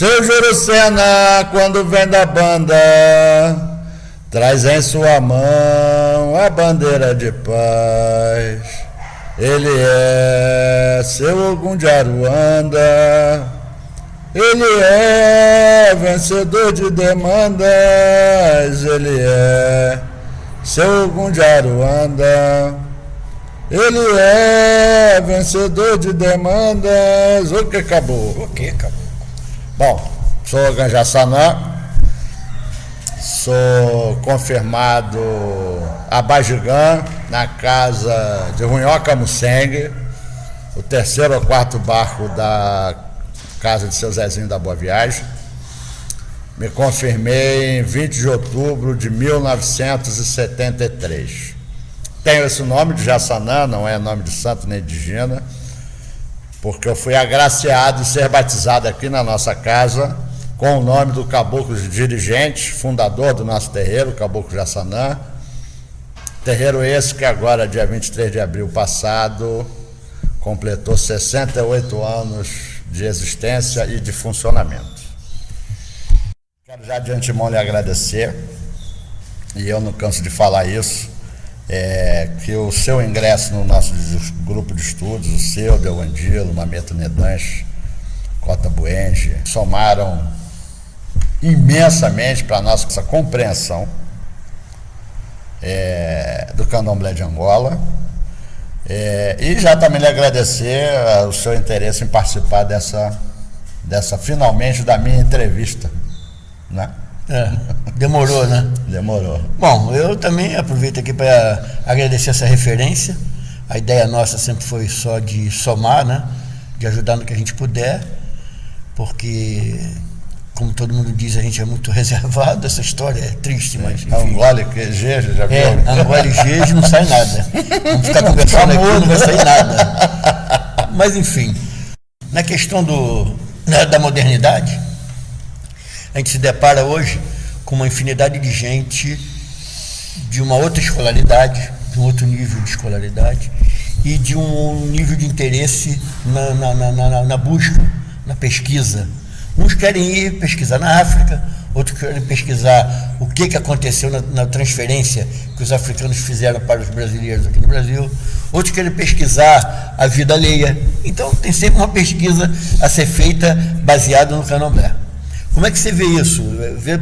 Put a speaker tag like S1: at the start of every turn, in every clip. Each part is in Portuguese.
S1: Seu Jurucena, quando vem da banda, traz em sua mão a bandeira de paz. Ele é seu Ogum de Aruanda, ele é vencedor de demandas, ele é seu Ogum de Aruanda, ele é vencedor de demandas. O que acabou?
S2: O que acabou?
S1: Bom, sou Ganjaçanã, sou confirmado Abajigã, na casa de Runhoca Mucengue, o terceiro ou quarto barco da casa de seu Zezinho da Boa Viagem. Me confirmei em 20 de outubro de 1973. Tenho esse nome de Jaçanã, não é nome de santo nem de Gina, porque eu fui agraciado de ser batizado aqui na nossa casa com o nome do caboclo dirigente, fundador do nosso terreiro, o caboclo Jaçanã. Terreiro esse que agora, dia 23 de abril passado, completou 68 anos de existência e de funcionamento. Quero já de antemão lhe agradecer, e eu não canso de falar isso, que o seu ingresso no nosso grupo de estudos, o seu, Del Andilo, Mameto Nedanche, Cota Buenge, somaram imensamente para a nossa compreensão do candomblé de Angola, e já também lhe agradecer o seu interesse em participar dessa finalmente da minha entrevista, né?
S2: Demorou, né?
S1: Demorou.
S2: Bom, eu também aproveito aqui para agradecer essa referência. A ideia nossa sempre foi só de somar, né? De ajudar no que a gente puder, porque, como todo mundo diz, a gente é muito reservado. Essa história é triste, mas enfim.
S1: Angola e Jeje, já viu?
S2: Angola e Jeje não sai nada. Vamos ficar conversando aqui, não vai sair nada. Mas enfim, na questão da modernidade, a gente se depara hoje com uma infinidade de gente de uma outra escolaridade, de um outro nível de escolaridade e de um nível de interesse na busca, na pesquisa. Uns querem ir pesquisar na África, outros querem pesquisar o que aconteceu na transferência que os africanos fizeram para os brasileiros aqui no Brasil, outros querem pesquisar a vida alheia. Então tem sempre uma pesquisa a ser feita baseada no candomblé. Como é que você vê isso? Vê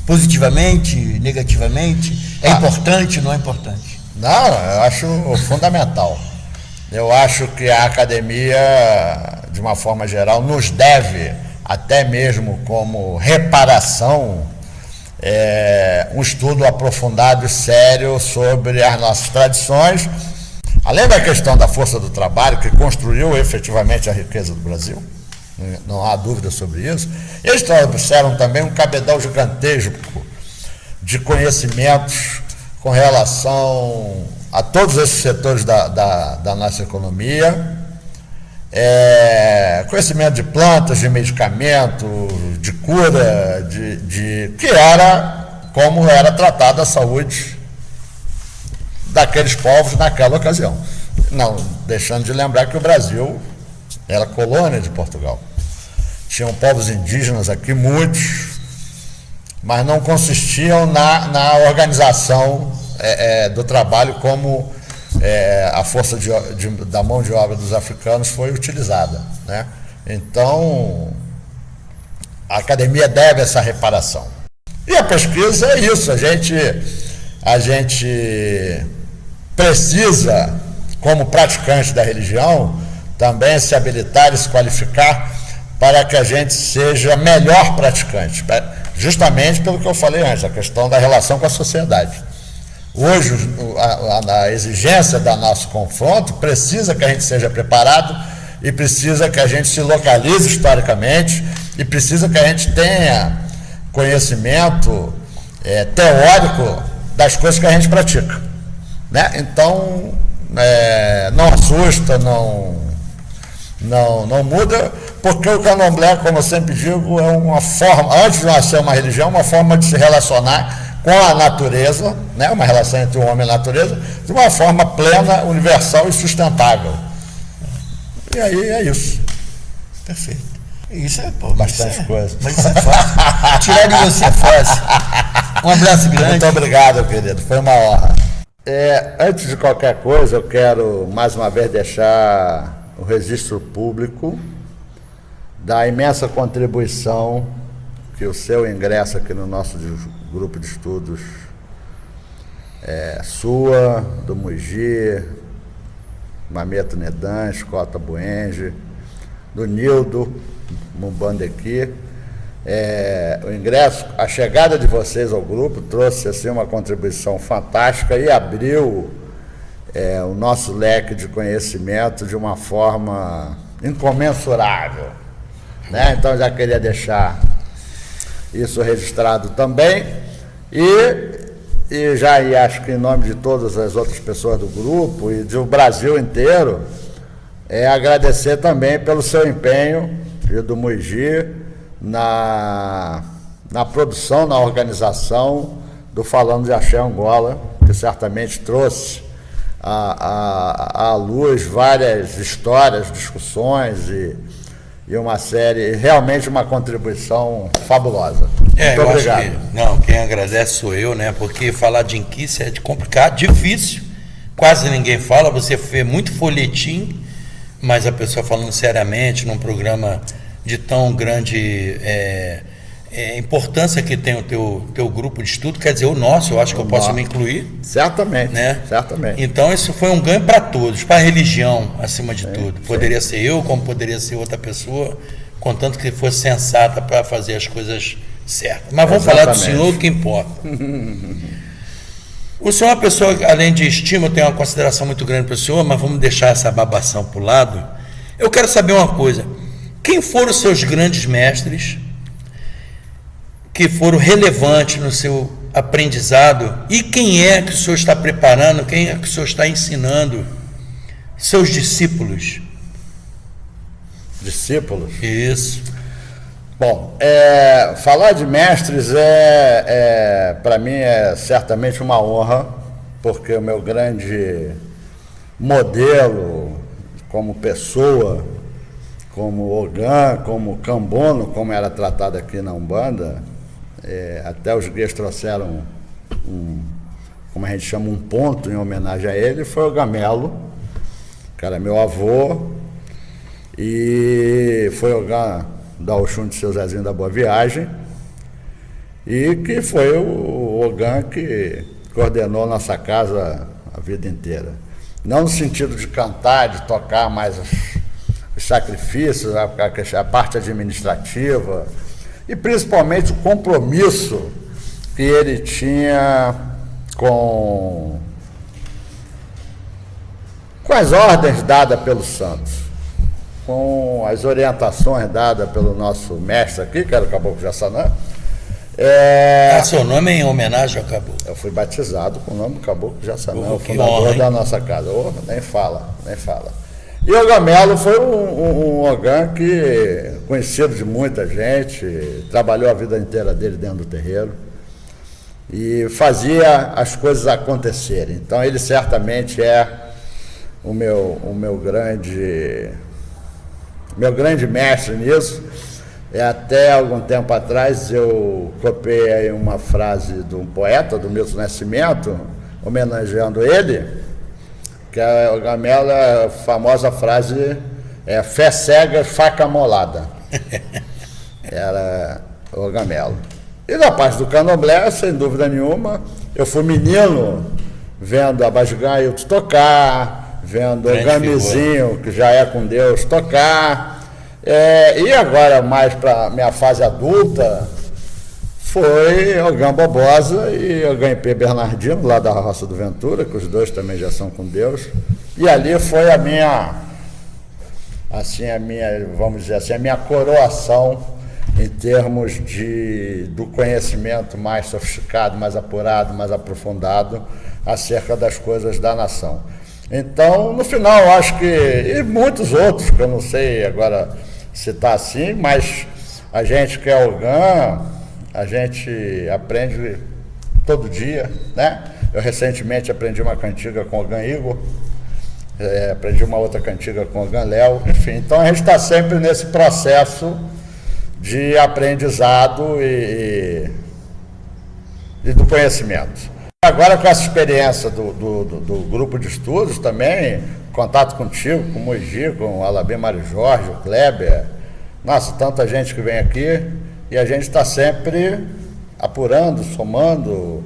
S2: positivamente, negativamente? É importante, não é importante?
S1: Não, eu acho fundamental. Eu acho que a academia, de uma forma geral, nos deve, até mesmo como reparação, um estudo aprofundado e sério sobre as nossas tradições, além da questão da força do trabalho, que construiu efetivamente a riqueza do Brasil. Não há dúvida sobre isso. Eles trouxeram também um cabedal gigantesco de conhecimentos com relação a todos esses setores da nossa economia, conhecimento de plantas, de medicamento, de cura, que era como era tratada a saúde daqueles povos naquela ocasião. Não deixando de lembrar que o Brasil era colônia de Portugal. Tinham povos indígenas aqui, muitos, mas não consistiam na organização do trabalho como a força da mão de obra dos africanos foi utilizada, né? Então, a academia deve essa reparação. E a pesquisa é isso, a gente precisa, como praticante da religião, também se habilitar e se qualificar para que a gente seja melhor praticante, justamente pelo que eu falei antes, a questão da relação com a sociedade. Hoje, a exigência do nosso confronto precisa que a gente seja preparado e precisa que a gente se localize historicamente e precisa que a gente tenha conhecimento teórico das coisas que a gente pratica, né? Então, não assusta, não muda, porque o candomblé, como eu sempre digo, é uma forma, antes de nós ser uma religião, uma forma de se relacionar com a natureza, né? Uma relação entre o homem e a natureza, de uma forma plena, universal e sustentável. E aí é isso.
S2: Perfeito. Isso é, pô,
S1: bastante coisa.
S2: Mas isso é fácil. Tirar de você é fácil. Um abraço grande.
S1: Muito obrigado, querido. Foi uma honra. Antes de qualquer coisa, eu quero mais uma vez deixar o registro público da imensa contribuição que o seu ingresso aqui no nosso grupo de estudos sua, do Muigi, Mameto Nedan, Escota Buenge, do Nildo Mumbandequi. O ingresso, a chegada de vocês ao grupo trouxe assim uma contribuição fantástica e abriu o nosso leque de conhecimento de uma forma incomensurável, né? Então já queria deixar isso registrado também e já acho que em nome de todas as outras pessoas do grupo e do Brasil inteiro, agradecer também pelo seu empenho e do Muigi na produção, na organização do Falando de Axé Angola, que certamente trouxe à luz várias histórias, discussões e uma série, realmente uma contribuição fabulosa. Muito obrigado.
S2: Quem agradece sou eu, né? Porque falar de inquice é complicado, difícil, quase ninguém fala, você vê muito folhetim, mas a pessoa falando seriamente num programa de tão grande importância que tem o teu grupo de estudo, quer dizer, o nosso, eu acho que eu posso me incluir.
S1: Certamente,
S2: né?
S1: Certamente.
S2: Então isso foi um ganho para todos, para a religião, acima de tudo. Poderia ser eu, como poderia ser outra pessoa, contanto que fosse sensata para fazer as coisas certas. Mas vamos falar do senhor, que importa. O senhor é uma pessoa, além de estima, eu tenho uma consideração muito grande para o senhor, mas vamos deixar essa babação para o lado. Eu quero saber uma coisa: quem foram os seus grandes mestres que foram relevantes no seu aprendizado e quem é que o senhor está preparando, quem é que o senhor está ensinando seus discípulos?
S1: Discípulos?
S2: Isso.
S1: Bom, falar de mestres para mim é certamente uma honra, porque o meu grande modelo como pessoa, como Ogã, como Cambono, como era tratado aqui na Umbanda, até os guias trouxeram como a gente chama, um ponto em homenagem a ele, foi o Gamelo, que era meu avô, e foi o Ogã da Oxum de Seu Zezinho da Boa Viagem, e que foi o Ogã que coordenou nossa casa a vida inteira. Não no sentido de cantar, de tocar mais os sacrifícios, a parte administrativa, e principalmente o compromisso que ele tinha com as ordens dadas pelos santos, com as orientações dadas pelo nosso mestre aqui, que era o Caboclo Jassanã.
S2: Seu nome é em homenagem ao Caboclo?
S1: Eu fui batizado com o nome do Caboclo Jassanã, o fundador da nossa casa. Nem fala. E o Gamelo foi um Ogã que, conhecido de muita gente, trabalhou a vida inteira dele dentro do terreiro e fazia as coisas acontecerem. Então ele certamente é o meu grande mestre nisso. Até algum tempo atrás eu copiei aí uma frase de um poeta, do Milton Nascimento, homenageando ele, que o Gamelo, a famosa frase fé cega, faca molada. Era o Gamelo. E da parte do candomblé, sem dúvida nenhuma, eu fui menino vendo a Bajigailton tocar, vendo o Gamizinho, que já é com Deus, tocar. E agora, mais para minha fase adulta, foi Ogã Bobosa e Ogã P. Bernardino, lá da Roça do Ventura, que os dois também já são com Deus. E ali foi a minha, vamos dizer assim, a minha coroação em termos do conhecimento mais sofisticado, mais apurado, mais aprofundado acerca das coisas da nação. Então, no final, eu acho que, e muitos outros, que eu não sei agora citar assim, mas a gente que é Ogã, a gente aprende todo dia, né? Eu recentemente aprendi uma cantiga com o Ogã Igor, aprendi uma outra cantiga com o Ogã Léo, enfim. Então a gente está sempre nesse processo de aprendizado e do conhecimento. Agora, com essa experiência do grupo de estudos também, contato contigo, com o Mogi, com o Alabim Mário Jorge, o Kleber, nossa, tanta gente que vem aqui, e a gente está sempre apurando, somando,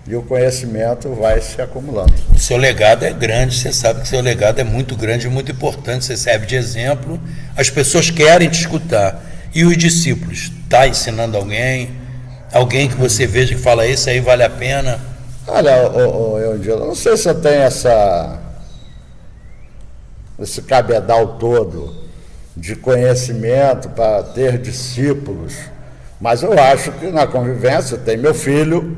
S1: e o conhecimento vai se acumulando.
S2: O seu legado é grande, você sabe que seu legado é muito grande e muito importante, você serve de exemplo, as pessoas querem te escutar. E os discípulos, está ensinando alguém que você veja que fala, esse aí vale a pena?
S1: Olha, eu não sei se eu tenho esse cabedal todo de conhecimento para ter discípulos, mas eu acho que na convivência tem meu filho,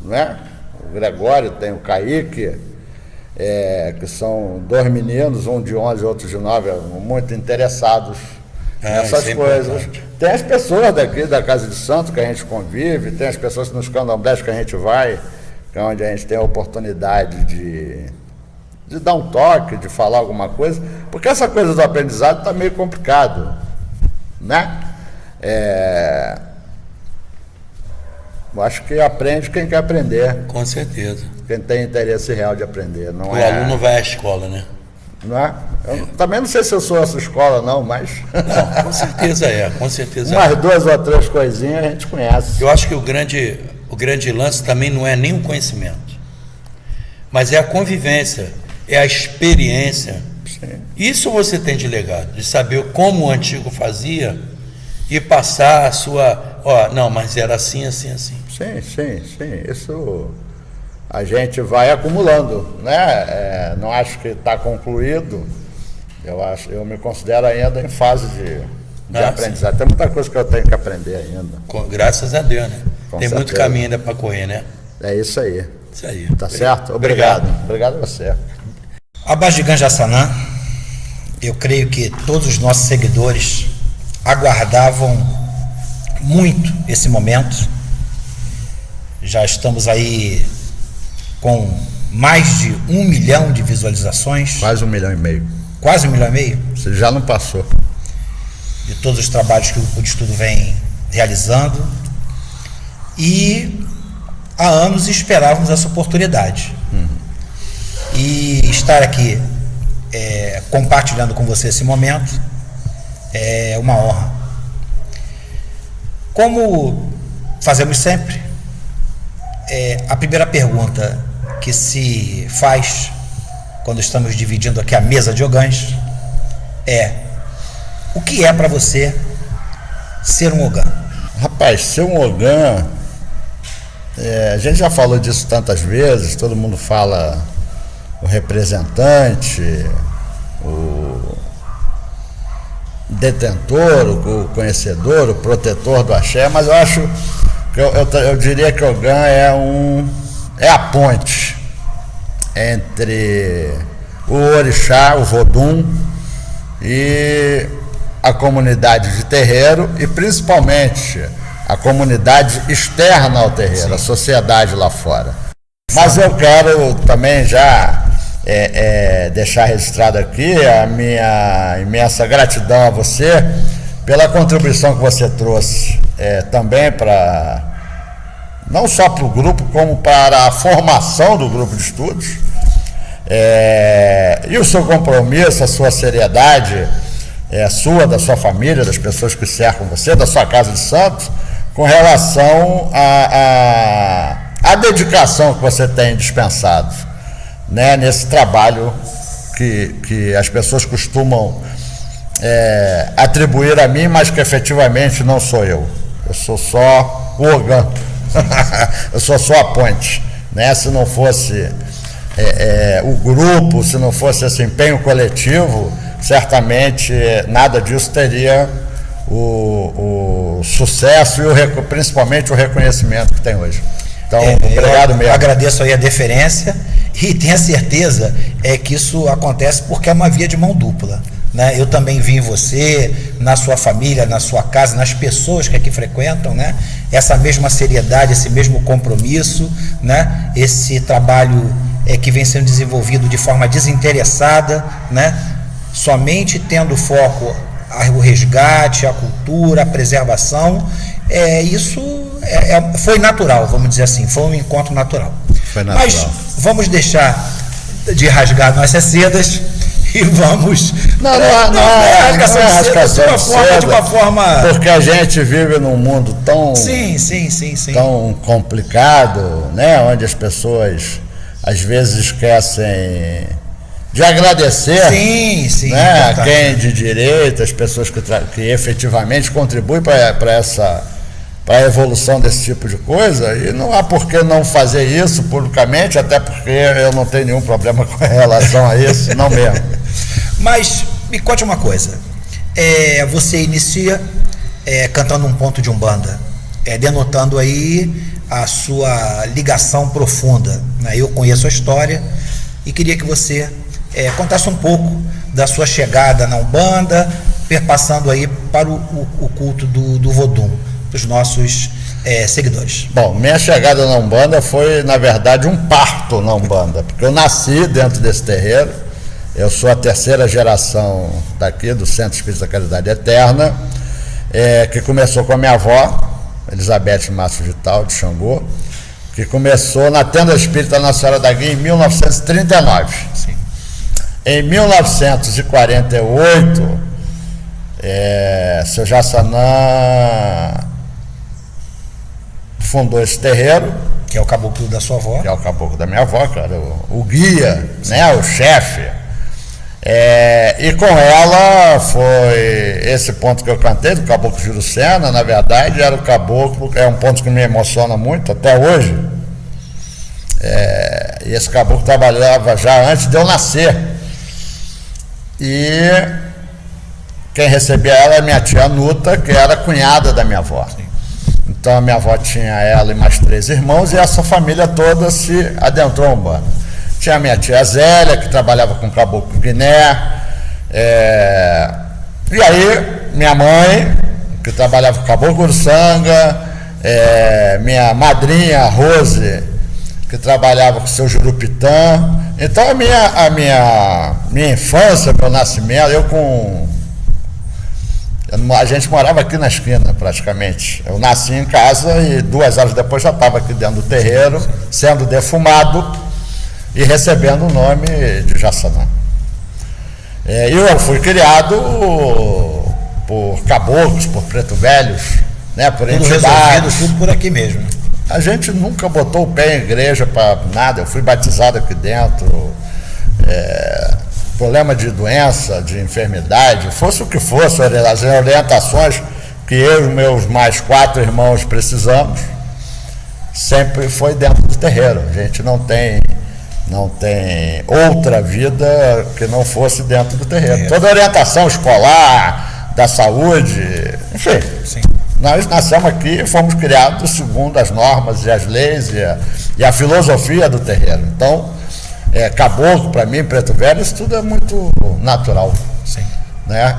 S1: né? O Gregório, tem o Kaique, que são 2 meninos, um de 11 e outro de 9, muito interessados nessas coisas. Tem as pessoas daqui da Casa de Santo que a gente convive, tem as pessoas nos candomblés que a gente vai, que é onde a gente tem a oportunidade de dar um toque, de falar alguma coisa, porque essa coisa do aprendizado está meio complicado, né? Eu acho que aprende quem quer aprender.
S2: Com certeza.
S1: Quem tem interesse real de aprender. Não
S2: o aluno vai à escola, né?
S1: Não é? Eu também não sei se eu sou essa escola, não, mas...
S2: Não, com certeza com certeza
S1: Umas 2 ou 3 coisinhas a gente conhece.
S2: Eu acho que o grande lance também não é nem o conhecimento, mas é a convivência, é a experiência.
S1: Sim.
S2: Isso você tem de legado, de saber como o antigo fazia e passar a sua... não, mas era assim, assim, assim.
S1: Sim. Isso a gente vai acumulando, né? Não acho que está concluído. Eu me considero ainda em fase de aprendizado. Sim. Tem muita coisa que eu tenho que aprender ainda.
S2: Graças a Deus, né?
S1: Com
S2: tem
S1: certeza.
S2: Muito caminho ainda para correr, né?
S1: É isso aí.
S2: Isso aí.
S1: Tá certo? Obrigado. Obrigado a você.
S3: Abaixo de Ganjaçanã, eu creio que todos os nossos seguidores aguardavam muito esse momento. Já estamos aí com mais de 1 milhão de visualizações.
S1: Quase 1,5 milhão.
S3: Quase 1,5 milhão?
S1: Você já não passou.
S3: De todos os trabalhos que o Grupo de Estudo vem realizando. E há anos esperávamos essa oportunidade. E estar aqui compartilhando com você esse momento é uma honra. Como fazemos sempre, a primeira pergunta que se faz quando estamos dividindo aqui a mesa de ogãs é: o que é para você ser um ogã?
S1: Rapaz, ser um ogã, a gente já falou disso tantas vezes, todo mundo fala o representante, o detentor, o conhecedor, o protetor do axé, mas eu acho que eu diria que o ogã é a ponte entre o orixá, o vodum, e a comunidade de terreiro, e principalmente a comunidade externa ao terreiro, sim, a sociedade lá fora. Mas eu quero também já deixar registrado aqui a minha imensa gratidão a você pela contribuição que você trouxe também para, não só para o grupo, como para a formação do grupo de estudos, e o seu compromisso, a sua seriedade, sua, da sua família, das pessoas que cercam você, da sua casa de santo, com relação à dedicação que você tem dispensado, né, nesse trabalho que as pessoas costumam atribuir a mim, mas que efetivamente não sou eu. Eu sou só o ogã. Eu sou só a ponte, né? Se não fosse o grupo, se não fosse esse empenho coletivo, certamente nada disso teria o sucesso e principalmente o reconhecimento que tem hoje. Então, obrigado mesmo.
S3: Agradeço aí a deferência e tenha certeza que isso acontece porque é uma via de mão dupla, né? Eu também vi em você, na sua família, na sua casa, nas pessoas que aqui frequentam, né, essa mesma seriedade, esse mesmo compromisso, né, esse trabalho que vem sendo desenvolvido de forma desinteressada, né, somente tendo foco o resgate, a cultura, a preservação. Isso foi natural, vamos dizer assim, foi um encontro natural.
S1: Foi natural.
S3: Mas vamos deixar de rasgar nossas sedas e vamos...
S1: Não é rasgação
S3: de uma forma...
S1: Porque a gente vive num mundo tão...
S3: Sim.
S1: tão complicado, né? Onde as pessoas às vezes esquecem de agradecer, né, a quem de direito, as pessoas que efetivamente contribuem para a evolução desse tipo de coisa, e não há por que não fazer isso publicamente, até porque eu não tenho nenhum problema com relação a isso, não mesmo.
S3: Mas me conte uma coisa, você inicia cantando um ponto de Umbanda, denotando aí a sua ligação profunda, né? Eu conheço a história e queria que você contasse um pouco da sua chegada na Umbanda, perpassando aí para o culto do Vodum, para os nossos seguidores.
S1: Bom, minha chegada na Umbanda foi, na verdade, um parto na Umbanda, porque eu nasci dentro desse terreiro, eu sou a terceira geração daqui, do Centro Espírita da Caridade Eterna, que começou com a minha avó, Elizabeth Márcio Vital, de Xangô, que começou na Tenda Espírita Nossa Senhora da Guia em 1939.
S3: Sim.
S1: Em 1948, seu Jassanã fundou esse terreiro,
S3: que é o caboclo da sua avó.
S1: Que é o caboclo da minha avó, cara, o guia, né, o chefe. E com ela foi esse ponto que eu cantei, do Caboclo Jurucena, na verdade era o caboclo, é um ponto que me emociona muito até hoje. E esse caboclo trabalhava já antes de eu nascer. E quem recebia ela é minha tia Nuta, que era cunhada da minha avó. Então a minha avó tinha ela e mais 3 irmãos, e essa família toda se adentrou a Umbanda. Tinha a minha tia Zélia, que trabalhava com caboclo Guiné, e aí minha mãe, que trabalhava com caboclo Uruçanga, minha madrinha Rose, que trabalhava com o seu Jurupitã. Então a minha infância, meu nascimento, a gente morava aqui na esquina praticamente. Eu nasci em casa e 2 horas depois já estava aqui dentro do terreiro, sendo defumado e recebendo o nome de Jassanã. Eu fui criado por caboclos, por preto velhos, né, por entidades.
S3: Tudo por aqui mesmo.
S1: A gente nunca botou o pé em igreja para nada. Eu fui batizado aqui dentro. Problema de doença, de enfermidade, fosse o que fosse, as orientações que eu e meus mais 4 irmãos precisamos, sempre foi dentro do terreiro. A gente não tem outra vida que não fosse dentro do terreiro. Toda a orientação escolar, da saúde, enfim.
S3: Sim.
S1: Nós nascemos aqui e fomos criados segundo as normas e as leis e a filosofia do terreiro. Então, caboclo, para mim, preto velho, isso tudo é muito natural.
S3: Sim.
S1: Né?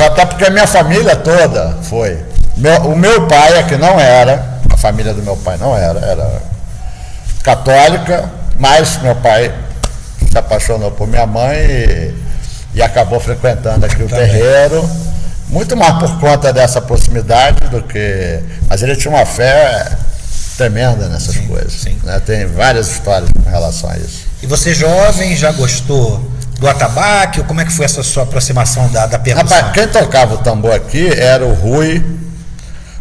S1: Até porque a minha família toda foi. O meu pai, que não era, a família do meu pai não era católica, mas meu pai se apaixonou por minha mãe e acabou frequentando aqui o terreiro, muito mais por conta dessa proximidade do que... Mas ele tinha uma fé tremenda nessas coisas.
S3: Sim.
S1: Né? Tem várias histórias com relação a isso.
S3: E você jovem já gostou do atabaque? Ou como é que foi essa sua aproximação da percussão?
S1: Rapaz, quem tocava o tambor aqui era o Rui,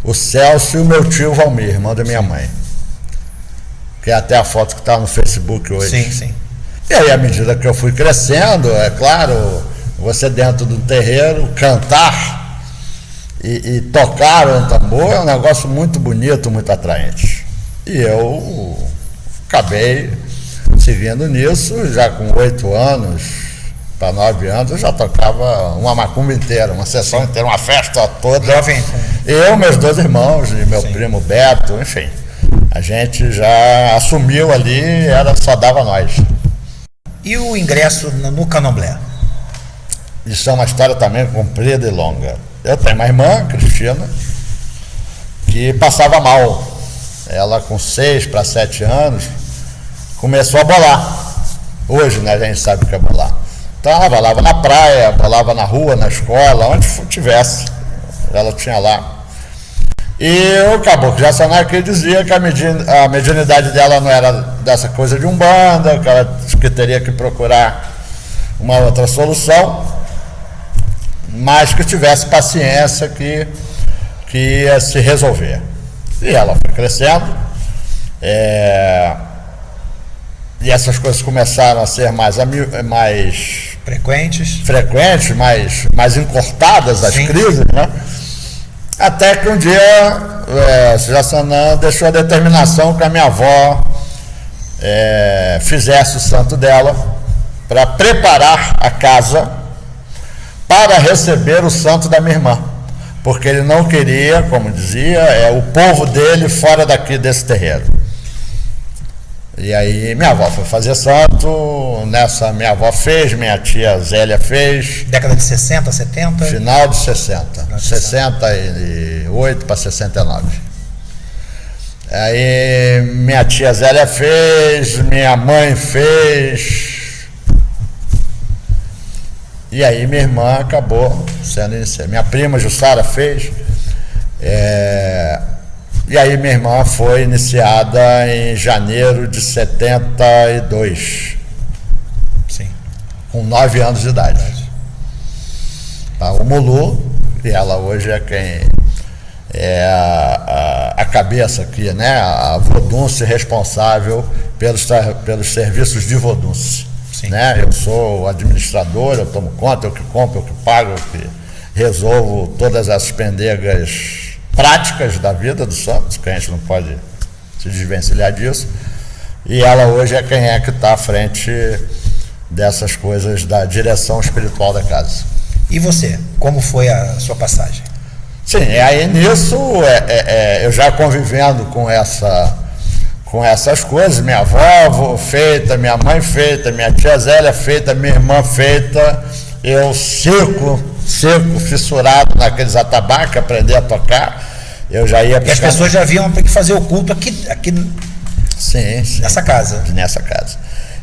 S1: o Celso e o meu tio Valmir, irmão da minha mãe. Que é até a foto que está no Facebook hoje.
S3: Sim.
S1: E aí, à medida que eu fui crescendo, é claro, você dentro do terreiro, cantar e tocar um tambor é um negócio muito bonito, muito atraente. E eu acabei seguindo nisso, já com 8 anos para 9 anos, eu já tocava uma macumba inteira, uma sessão inteira, uma festa toda.
S3: Jovem.
S1: Eu, meus 2 irmãos, e meu primo Beto, enfim. A gente já assumiu ali, só dava nós.
S3: E o ingresso no Candomblé?
S1: Isso é uma história também comprida e longa. Eu tenho uma irmã, Cristina, que passava mal. Ela, com 6 para 7 anos, começou a bolar. Hoje, né, a gente sabe o que é bolar. Então ela bolava na praia, bolava na rua, na escola, onde tivesse, ela tinha lá. E o caboclo de Jaçanã que dizia que a mediunidade dela não era dessa coisa de umbanda, que teria que procurar uma outra solução, mas que tivesse paciência que ia se resolver. E ela foi crescendo, e essas coisas começaram a ser mais
S3: frequentes,
S1: mais encurtadas as crises, né? Até que um dia Jaçanã deixou a determinação que a minha avó fizesse o santo dela para preparar a casa para receber o santo da minha irmã, porque ele não queria, como dizia, o povo dele fora daqui desse terreiro. E aí minha avó foi fazer santo, nessa minha avó fez, minha tia Zélia fez.
S3: Década de 60, 70?
S1: Final de 60, 68 para 69. Aí minha tia Zélia fez, minha mãe fez. E aí minha irmã acabou sendo iniciada. Minha prima Jussara fez. E aí minha irmã foi iniciada em janeiro de 72.
S3: Sim.
S1: Com 9 anos de idade. Tá, o Mulu, e ela hoje é quem é a cabeça aqui, né? A Vodunce responsável pelos serviços de Vodunce. Né? Eu sou o administrador, eu tomo conta, eu que compro, eu que pago, eu que resolvo todas as pendegas práticas da vida dos santos, que a gente não pode se desvencilhar disso, e ela hoje é quem é que está à frente dessas coisas da direção espiritual da casa.
S3: E você, como foi a sua passagem?
S1: Sim, aí nisso, eu já convivendo com essas coisas, minha avó feita, minha mãe feita, minha tia Zélia feita, minha irmã feita, eu seco, fissurado naqueles atabaques, aprender a tocar, eu já ia...
S3: E as pessoas já vinham que fazer o culto aqui
S1: sim,
S3: nessa casa.
S1: Nessa casa.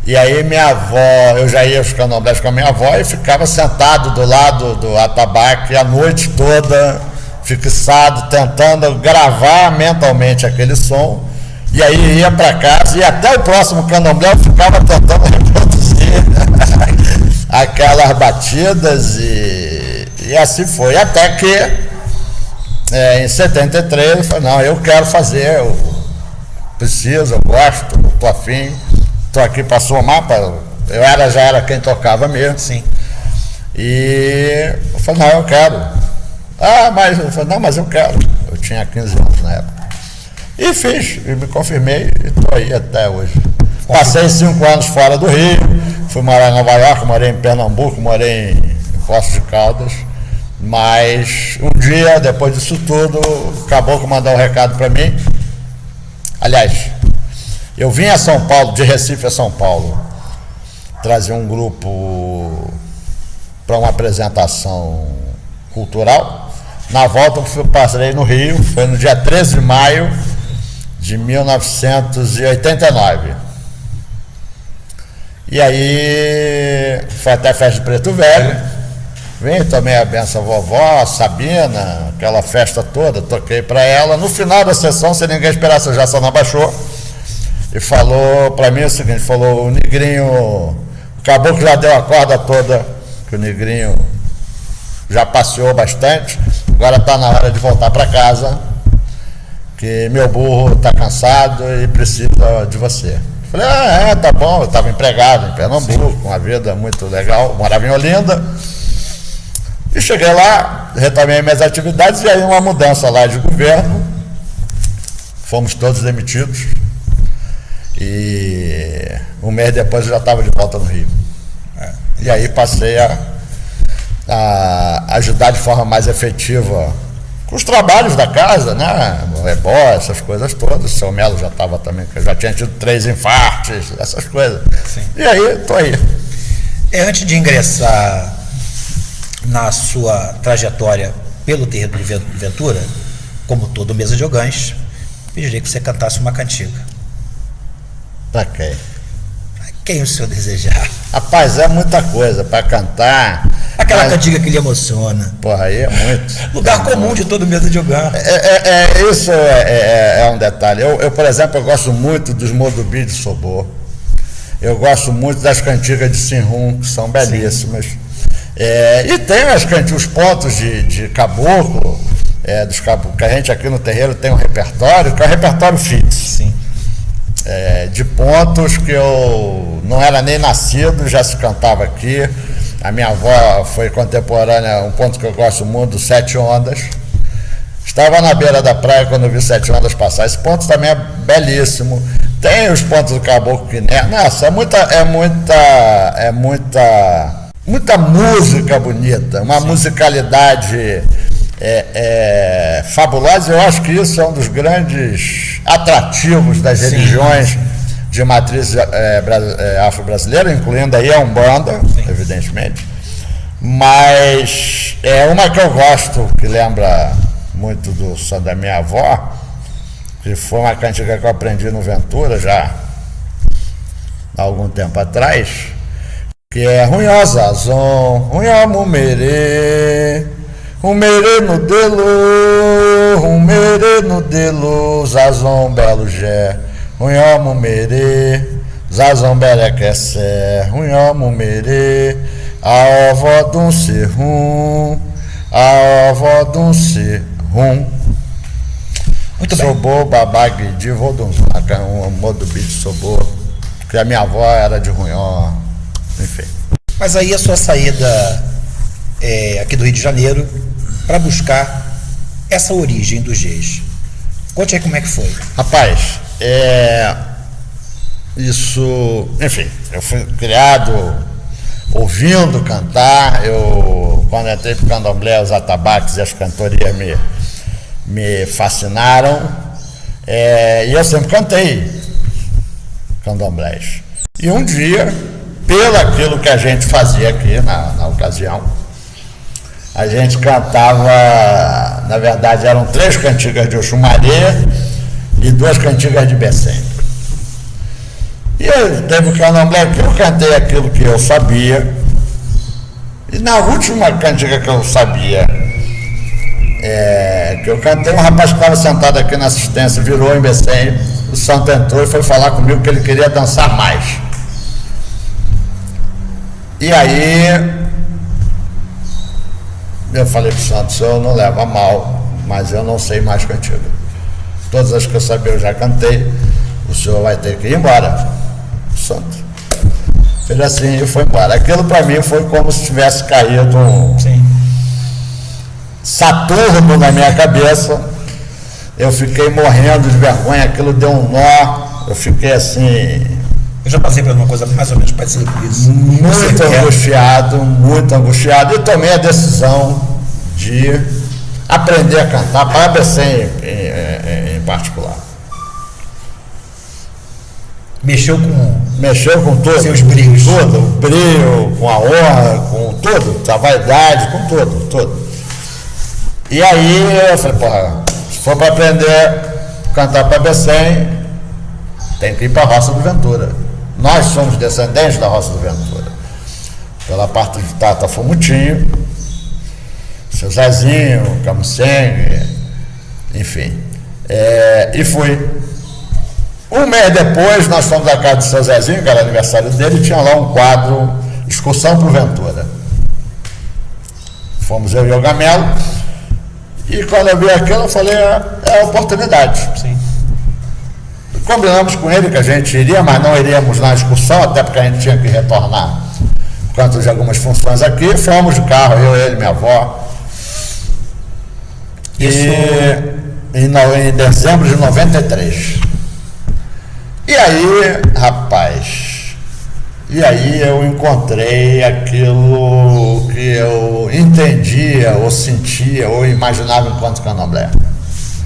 S1: E aí minha avó, eu já ia aos candomblés com a minha avó e ficava sentado do lado do atabaque a noite toda, fixado, tentando gravar mentalmente aquele som, e aí ia para casa, e até o próximo candomblé eu ficava tentando reproduzir aquelas batidas, e assim foi, até que em 73 eu falei, não, eu quero fazer, eu preciso, eu gosto, eu tô afim, tô aqui para somar, já era quem tocava mesmo.
S3: Sim.
S1: E eu falei, não, eu quero. Eu falei, não, mas eu quero. Eu tinha 15 anos na época. E fiz, e me confirmei, e tô aí até hoje. Passei 5 anos fora do Rio, fui morar em Nova York, morei em Pernambuco, morei em Poços de Caldas, mas um dia, depois disso tudo, o caboclo mandou um recado para mim. Aliás, eu vim a São Paulo, de Recife a São Paulo, trazer um grupo para uma apresentação cultural. Na volta eu passei no Rio, foi no dia 13 de maio de 1989. E aí foi até a festa de Preto Velho, vim, tomei a benção vovó, a Sabina, aquela festa toda, toquei para ela. No final da sessão, sem ninguém esperar, a Jaçanã baixou e falou para mim o seguinte, falou, o Negrinho, o caboclo já deu a corda toda, que o Negrinho já passeou bastante, agora está na hora de voltar para casa, que meu burro está cansado e precisa de você. Falei, tá bom, eu estava empregado em Pernambuco, uma vida muito legal, morava em Olinda, e cheguei lá, retomei minhas atividades, e aí uma mudança lá de governo, fomos todos demitidos, e um mês depois eu já estava de volta no Rio. E aí passei a ajudar de forma mais efetiva com os trabalhos da casa, né? Rebó, essas coisas todas. O seu Melo já estava também, já tinha tido 3 infartos, essas coisas.
S3: Sim.
S1: E aí, tô aí.
S3: Antes de ingressar na sua trajetória pelo terreiro de Ventura, como todo mesa de ogãs, pediria que você cantasse uma cantiga.
S1: Pra quem?
S3: Quem o senhor desejar?
S1: Rapaz, é muita coisa para cantar.
S3: Aquela cantiga que lhe emociona.
S1: Porra, aí é muito.
S3: Lugar comum de todo mesa de Ogã.
S1: Isso é um detalhe. Eu, por exemplo, eu gosto muito dos Modubi de Sobor. Eu gosto muito das cantigas de Sinrum, que são belíssimas. E tem os pontos de caboclo, dos caboclos, que a gente aqui no terreiro tem um repertório, que é um repertório fixo.
S3: Sim.
S1: De pontos que eu não era nem nascido, já se cantava aqui. A minha avó foi contemporânea, um ponto que eu gosto muito, do Sete Ondas. Estava na beira da praia quando eu vi Sete Ondas passar. Esse ponto também é belíssimo. Tem os pontos do caboclo que nossa, é muita música bonita, uma musicalidade fabulosa. Eu acho que isso é um dos grandes atrativos das religiões de matriz afro-brasileira, incluindo aí a Umbanda, evidentemente. Mas uma que eu gosto, que lembra muito do som da minha avó, que foi uma cantiga que eu aprendi no Ventura já há algum tempo atrás, que é Runhosazon, Runhó Mumerê, Rumerê no delo, Zazon Belo Gé, Runhó Mumerê, Zazon Berequecé, Runhó Mumerê, a avó dum serrum, a avó dum serrum.
S3: Muito bem.
S1: Sobor, Babag, de Vodunzaca, um Modubi de Sobor, porque a minha avó era de Runhó, enfim.
S3: Mas aí a sua saída aqui do Rio de Janeiro para buscar essa origem do Geis. Conte aí como é que foi.
S1: Rapaz, isso, enfim, eu fui criado ouvindo cantar. Quando entrei para o candomblé, os atabaques e as cantorias me fascinaram, e eu sempre cantei candomblés. E um dia, pelo aquilo que a gente fazia aqui na ocasião, a gente cantava, na verdade eram 3 cantigas de Oxumaré e 2 cantigas de Bessem. E teve o candomblé que eu cantei aquilo que eu sabia, e na última cantiga que eu sabia, que eu cantei, um rapaz que estava sentado aqui na assistência virou em Bessem, o santo entrou e foi falar comigo que ele queria dançar mais. E aí eu falei pro santo: o senhor não leva a mal, mas eu não sei mais cantiga. Todas as que eu sabia eu já cantei, o senhor vai ter que ir embora. O santo fez assim e foi embora. Aquilo para mim foi como se tivesse caído um Saturno na minha cabeça. Eu fiquei morrendo de vergonha, aquilo deu um nó, eu fiquei assim.
S3: Eu já passei por uma coisa mais ou menos parecida com isso.
S1: Muito angustiado, e tomei a decisão de aprender a cantar para Bessem em particular.
S3: Mexeu com
S1: tudo.
S3: Seus brilhos.
S1: Tudo, o brilho, com a honra, com tudo, a vaidade, com tudo. E aí eu falei: porra, se for para aprender a cantar para Bessem, tem que ir para a Roça do Ventura. Nós somos descendentes da Roça do Ventura. Pela parte de Tata Fomutinho, seu Zezinho, Camucengue, enfim. E fui. Um mês depois, nós fomos à casa do seu Zezinho, que era aniversário dele, e tinha lá um quadro, Excursão pro Ventura. Fomos eu e o Gamelo, e quando eu vi aquilo, eu falei: é a oportunidade.
S3: Sim.
S1: Combinamos com ele que a gente iria, mas não iríamos na excursão, até porque a gente tinha que retornar por conta de algumas funções aqui. Fomos de carro, eu, ele, minha avó.
S3: Isso
S1: em dezembro de 93. E aí, rapaz, eu encontrei aquilo que eu entendia, ou sentia, ou imaginava enquanto candomblé.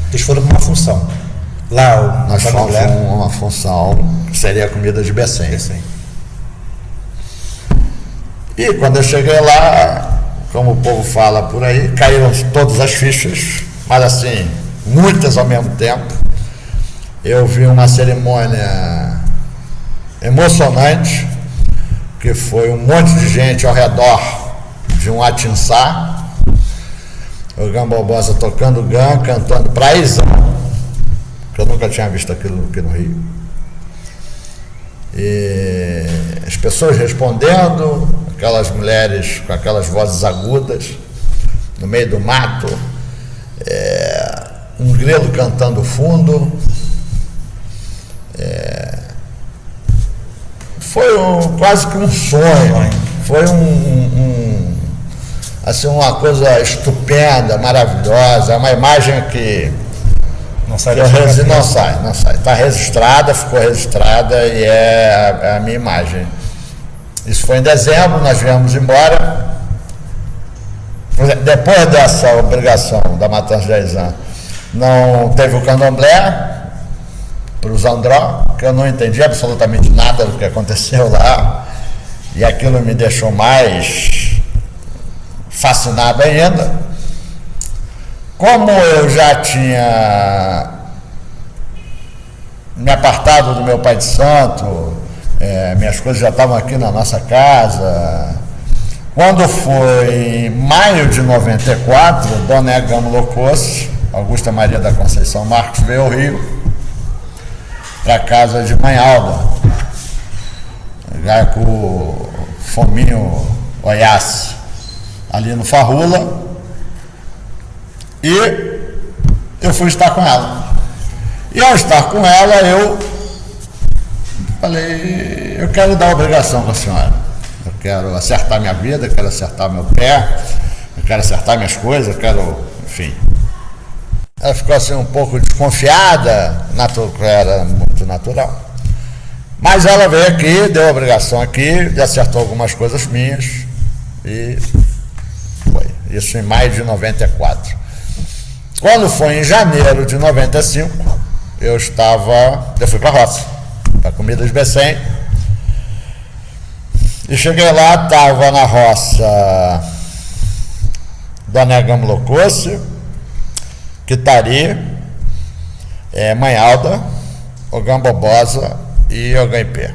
S3: Eles foram para uma função. Lá
S1: nós fomos uma função que seria a comida de Bessem. E quando eu cheguei lá, como o povo fala por aí, caíram todas as fichas, mas assim, muitas ao mesmo tempo. Eu vi uma cerimônia emocionante, que foi um monte de gente ao redor de um atinsá, o Gam Barbosa tocando gam, cantando praizão, que eu nunca tinha visto aquilo aqui no Rio. E as pessoas respondendo, aquelas mulheres com aquelas vozes agudas, no meio do mato, um grelo cantando fundo. Foi quase que um sonho, foi assim, uma coisa estupenda, maravilhosa, uma imagem que não sai, está registrada, ficou registrada e é a minha imagem. Isso foi em dezembro, nós viemos embora. Depois dessa obrigação da matança de Aizan, não teve o candomblé para os Andró, que eu não entendi absolutamente nada do que aconteceu lá, e aquilo me deixou mais fascinado ainda. Como eu já tinha me apartado do meu pai de santo, minhas coisas já estavam aqui na nossa casa. Quando foi em maio de 94, Dona Egamo Locos, Augusta Maria da Conceição Marcos, veio ao Rio, para a casa de Mãe Alda, com o Fominho Oiace, ali no Farrula, e eu fui estar com ela. E ao estar com ela, eu falei, eu quero dar obrigação com a senhora, eu quero acertar minha vida, eu quero acertar meu pé, eu quero acertar minhas coisas, eu quero, enfim. Ela ficou assim um pouco desconfiada, era muito natural. Mas ela veio aqui, deu a obrigação aqui, acertou algumas coisas minhas e foi. Isso em maio de 94. Quando foi em janeiro de 95, eu fui para a roça, para a comida de Becém. E cheguei lá, estava na roça Dona Egamo Locos, Quitari, Mãe Alda, o Gam Barbosa e o Gampé.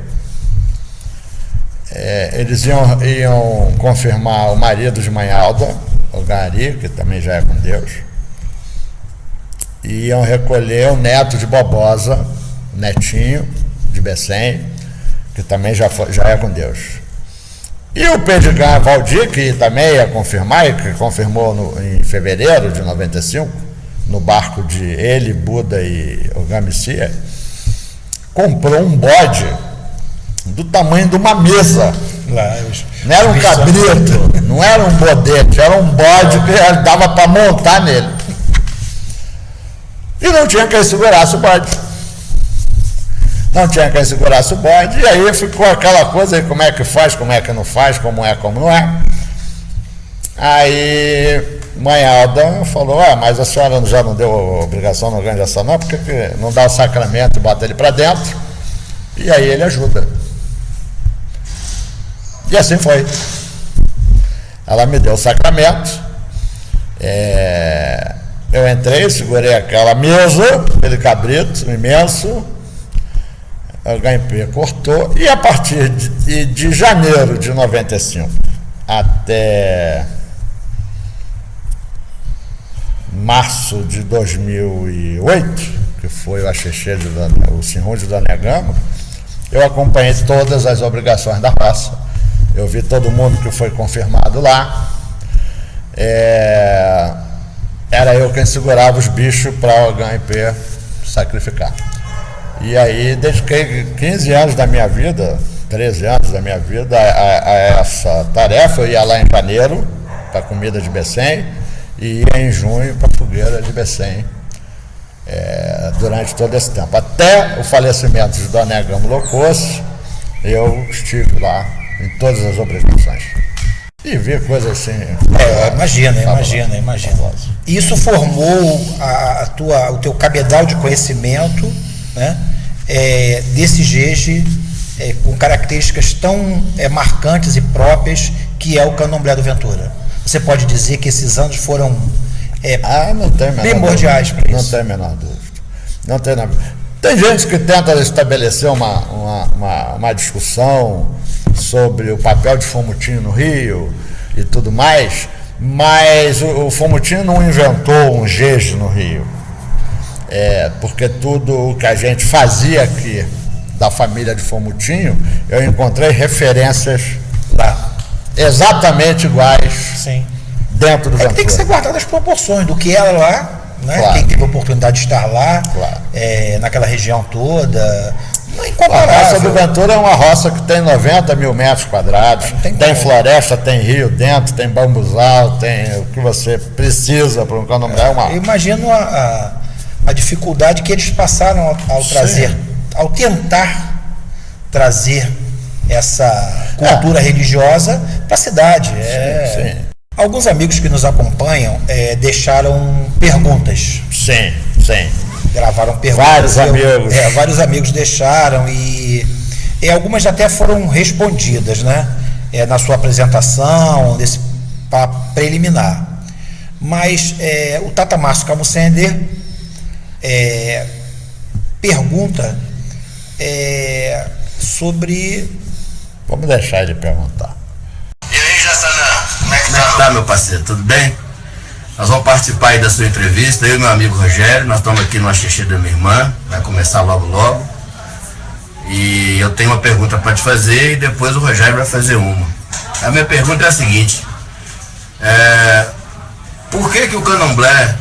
S1: Eles iam confirmar o marido de Mãe Alda, o Gari, que também já é com Deus, e iam recolher o neto de Barbosa, o netinho de Becém, que também já é com Deus. E o Pedigam Valdir, que também ia confirmar, e que confirmou em fevereiro de 95, no barco de ele, Buda e o Gamicia, comprou um bode do tamanho de uma mesa. Não era um cabrito, não era um bodete, era um bode que dava para montar nele. E não tinha quem segurasse o bode. Não tinha quem segurasse o bode, e aí ficou aquela coisa, como é que faz, como é que não faz, como não é. Aí Mãe Alda falou, mas a senhora já não deu obrigação no grande ação não, porque não dá o sacramento e bota ele para dentro, e aí ele ajuda. E assim foi. Ela me deu o sacramento, eu entrei, segurei aquela mesa, aquele cabrito imenso, o Gampé cortou, e a partir de janeiro de 95 até março de 2008, que foi o axixê o Sinrum de Dona Egamo, eu acompanhei todas as obrigações da roça, eu vi todo mundo que foi confirmado lá, era eu quem segurava os bichos para o Gampé sacrificar. E aí dediquei 15 anos da minha vida, 13 anos da minha vida a essa tarefa. Eu ia lá em janeiro para a comida de Becém e ia em junho para a fogueira de Becém, durante todo esse tempo. Até o falecimento de Dona Egamo Locos, eu estive lá em todas as obrigações. E vi coisas assim. Imagina.
S3: Isso formou o teu cabedal de conhecimento, né? Desse jeje com características tão marcantes e próprias que é o Candomblé do Ventura. Você pode dizer que esses anos foram
S1: não tem
S3: primordiais para isso?
S1: Não tem a menor dúvida. Não tem nada. Tem gente que tenta estabelecer uma discussão sobre o papel de Fomutinho no Rio e tudo mais, mas o Fomutinho não inventou um jeje no Rio, porque tudo o que a gente fazia aqui da família de Fomutinho, eu encontrei referências lá, exatamente iguais.
S3: Sim.
S1: Dentro do Ventura.
S3: Tem que ser guardado as proporções do que era lá, né?
S1: Claro.
S3: Quem teve a oportunidade de estar lá,
S1: claro.
S3: Naquela região toda, não é
S1: A
S3: incomparável.
S1: roça do Ventura é uma roça que tem 90 mil metros quadrados, tem floresta, tem rio dentro, tem bambuzal, tem o que você precisa para um candomblé.
S3: Eu imagino a dificuldade que eles passaram ao trazer, ao tentar trazer essa cultura religiosa para a cidade.
S1: Sim.
S3: Alguns amigos que nos acompanham deixaram perguntas.
S1: Sim.
S3: Gravaram perguntas.
S1: Vários amigos
S3: deixaram e algumas até foram respondidas, né? Na sua apresentação, nesse papo preliminar. Mas o Tata Márcio Camussender pergunta sobre...
S1: Vamos deixar ele perguntar.
S4: E aí, Jassanã, como é que tá, meu parceiro? Tudo bem? Nós vamos participar aí da sua entrevista, eu e meu amigo Rogério. Nós estamos aqui no axixê da minha irmã, vai começar logo. E eu tenho uma pergunta para te fazer e depois o Rogério vai fazer uma. A minha pergunta é a seguinte: por que o candomblé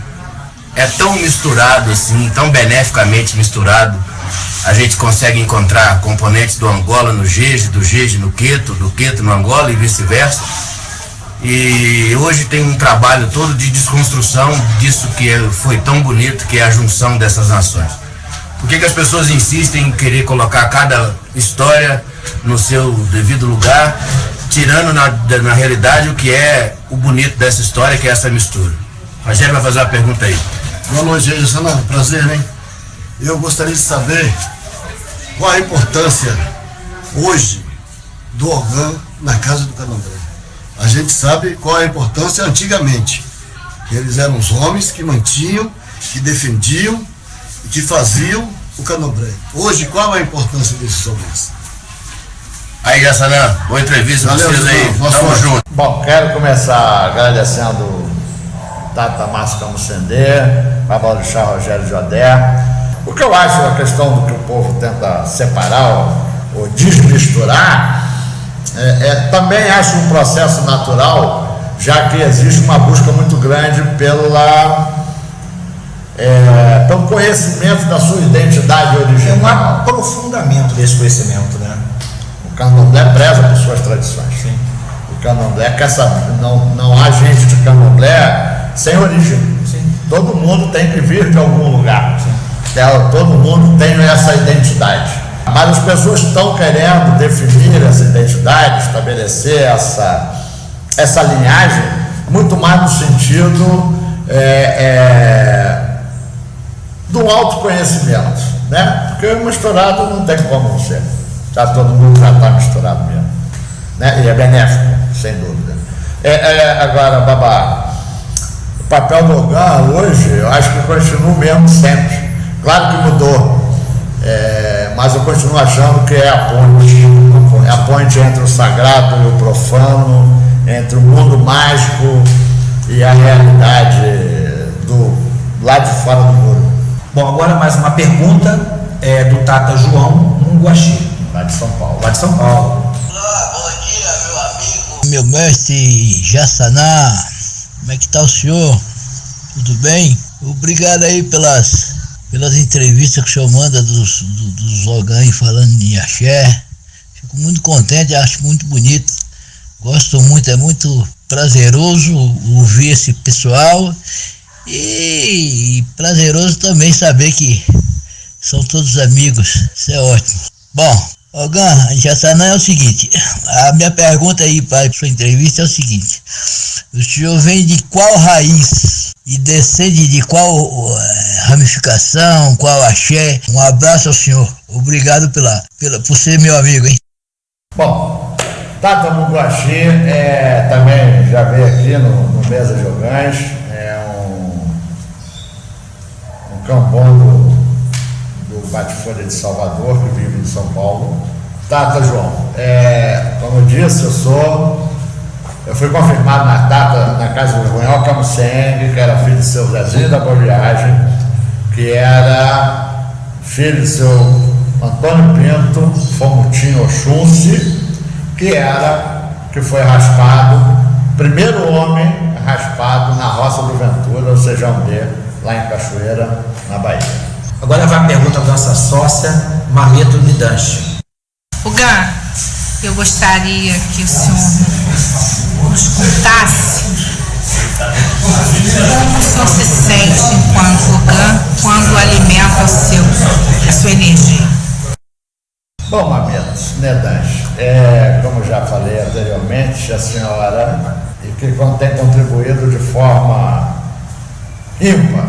S4: é tão misturado assim, tão beneficamente misturado? A gente consegue encontrar componentes do Angola no jeje, do jeje no Queto, do Queto no Angola e vice-versa. E hoje tem um trabalho todo de desconstrução disso que foi tão bonito, que é a junção dessas nações. Por que as pessoas insistem em querer colocar cada história no seu devido lugar, tirando na realidade o que é o bonito dessa história, que é essa mistura? A Rogério vai fazer uma pergunta aí.
S5: Boa noite, Jassana. Prazer, hein? Eu gostaria de saber qual a importância hoje do Ogã na casa do candomblé. A gente sabe qual a importância antigamente. Eles eram os homens que mantinham, que defendiam e que faziam o candomblé. Hoje, qual a importância desses homens?
S4: Aí, Jassanã, boa entrevista pra vocês aí. Tamo junto.
S1: Bom, quero começar agradecendo o Tata Márcio Camussender, Babalorixá Rogério Jodé. O que eu acho a questão do que o povo tenta separar ou desmisturar, também acho um processo natural, já que existe uma busca muito grande pelo conhecimento da sua identidade original.
S3: Um aprofundamento desse conhecimento, né?
S1: O candomblé preza por suas tradições. Sim. O candomblé quer saber, não há gente de candomblé sem origem. Sim. Todo mundo tem que vir de algum lugar. Sim. Todo mundo tem essa identidade. Mas as pessoas estão querendo definir essa identidade, estabelecer essa linhagem, muito mais no sentido do autoconhecimento, né? Porque misturado não tem como ser. Todo mundo já está misturado mesmo, né? E é benéfico, sem dúvida. Agora, Babá, o papel do Ogã hoje, eu acho que continua o mesmo sempre. Claro que mudou, mas eu continuo achando que é a ponte entre o sagrado e o profano, entre o mundo mágico e a realidade do lado de fora do muro.
S3: Bom, agora mais uma pergunta do Tata João Munguaxi,
S1: Lá de São Paulo.
S3: Olá,
S4: Olá, bom dia, meu amigo.
S6: Meu mestre Jassanã, como é que tá o senhor? Tudo bem? Obrigado aí pelas entrevistas que o senhor manda dos Ogãs falando em axé. Fico muito contente, acho muito bonito. Gosto muito, é muito prazeroso ouvir esse pessoal e prazeroso também saber que são todos amigos. Isso é ótimo. Bom, Ogã, Jassanã, é o seguinte, a minha pergunta aí para a sua entrevista é o seguinte: o senhor vem de qual raiz e descende de qual ramificação, qual axé? Um abraço ao senhor, obrigado por ser meu amigo, hein?
S1: Bom, Tata Munguaxi também já veio aqui no Mesa de Ogãs, é um cambom do Bate-Folha de Salvador, que vive em São Paulo. Tá, João. Como eu disse, eu fui confirmado na casa do Runhal Camusseng, que era filho de seu Zezinho da Boa Viagem, que era filho de seu Antônio Pinto Fomutinho Oxunce, que foi raspado, primeiro homem raspado na Roça do Ventura, ou seja, lá em Cachoeira, na Bahia.
S3: Agora vai a pergunta da nossa sócia, Mameto Nidanche.
S7: Gã, eu gostaria que o senhor nos contasse como o senhor se sente enquanto Gã quando alimenta a sua energia.
S1: Bom, Mameto Nidanche, como já falei anteriormente, a senhora que tem contribuído de forma ímpar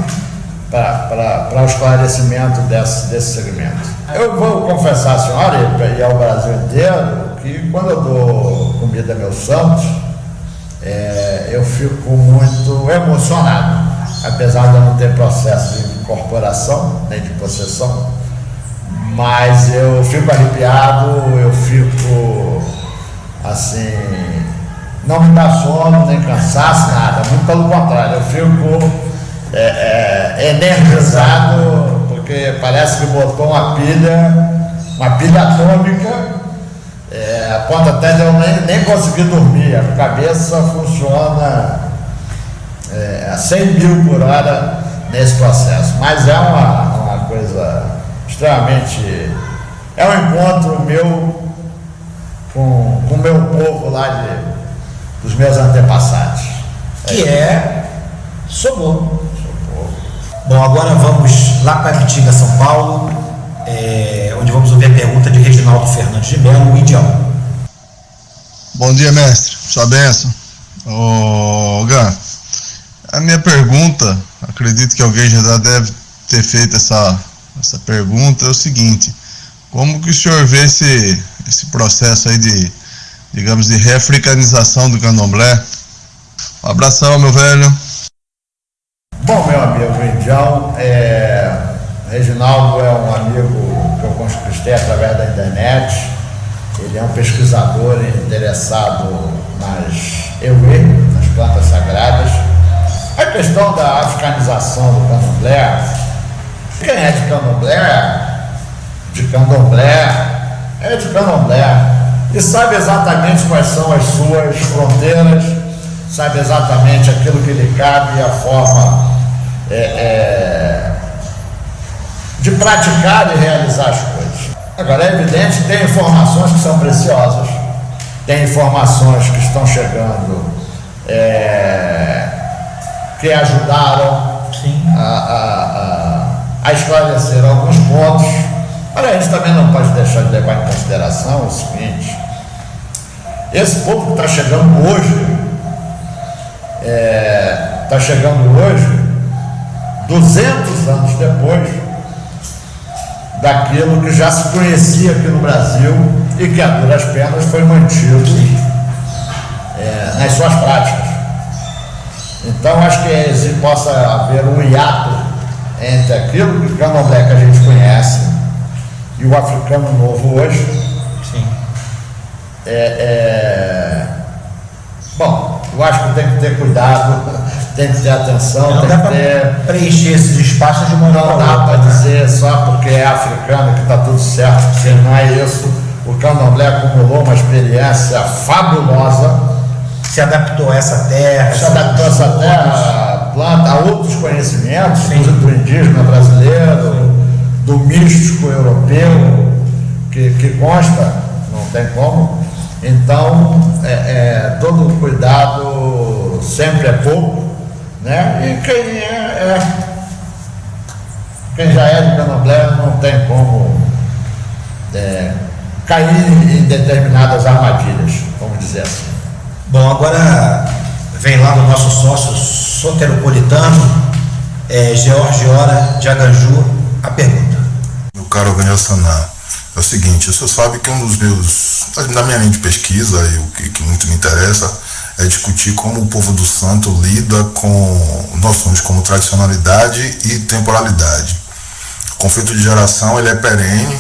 S1: para o esclarecimento desse segmento. Eu vou confessar à senhora e ao Brasil inteiro que quando eu dou comida a meus santos, eu fico muito emocionado, apesar de eu não ter processo de incorporação nem de possessão, mas eu fico arrepiado, eu fico assim, não me dá sono, nem cansaço, nada, muito pelo contrário, eu fico energizado, porque parece que botou uma pilha atômica, a ponto até de eu nem conseguir dormir, a cabeça funciona a 100 mil por hora nesse processo, mas é uma coisa extremamente, é um encontro meu com o meu povo lá dos meus antepassados.
S3: Que Sobor. Bom, agora vamos lá para Bitinga, São Paulo, onde vamos ouvir a pergunta de Reginaldo Fernandes de Melo, o Indião.
S8: Bom dia, mestre. Sua bênção. Gã, a minha pergunta, acredito que alguém já deve ter feito essa pergunta, é o seguinte: como que o senhor vê esse processo aí digamos, de reafricanização do candomblé? Um abração, meu velho.
S1: Bom, meu amigo Indião, Reginaldo é um amigo que eu conquistei através da internet. Ele é um pesquisador interessado nas EUE, nas plantas sagradas. A questão da africanização do candomblé, quem é de candomblé é de candomblé e sabe exatamente quais são as suas fronteiras, sabe exatamente aquilo que lhe cabe e a forma de praticar e realizar as coisas. Agora, é evidente que tem informações que são preciosas, tem informações que estão chegando que ajudaram a esclarecer alguns pontos. Olha, a gente também não pode deixar de levar em consideração o seguinte: esse povo que está chegando hoje, 200 anos depois daquilo que já se conhecia aqui no Brasil e que a duras penas foi mantido nas suas práticas. Então acho que possa haver um hiato entre aquilo que o candomblé que a gente conhece e o africano novo hoje.
S3: Sim.
S1: Bom, eu acho que tem que ter cuidado, tem que ter atenção,
S3: não
S1: tem
S3: dá
S1: que ter.
S3: Preencher esses espaços de maneira.
S1: Não dá para dizer só porque é africano que está tudo certo, porque não é isso. O candomblé acumulou uma experiência fabulosa.
S3: Se adaptou a essa terra.
S1: A planta, a outros conhecimentos do indígena brasileiro, do místico europeu, que consta, não tem como. Então, todo cuidado sempre é pouco, né? E quem já é de candomblé não tem como cair em determinadas armadilhas, vamos dizer assim.
S3: Bom, agora vem lá do nosso sócio soteropolitano, George Ora de Aganju, a pergunta.
S9: Meu caro Jaçanã, é o seguinte: o senhor sabe que na minha linha de pesquisa, e o que muito me interessa é discutir como o povo do santo lida com noções como tradicionalidade e temporalidade. O conflito de geração ele é perene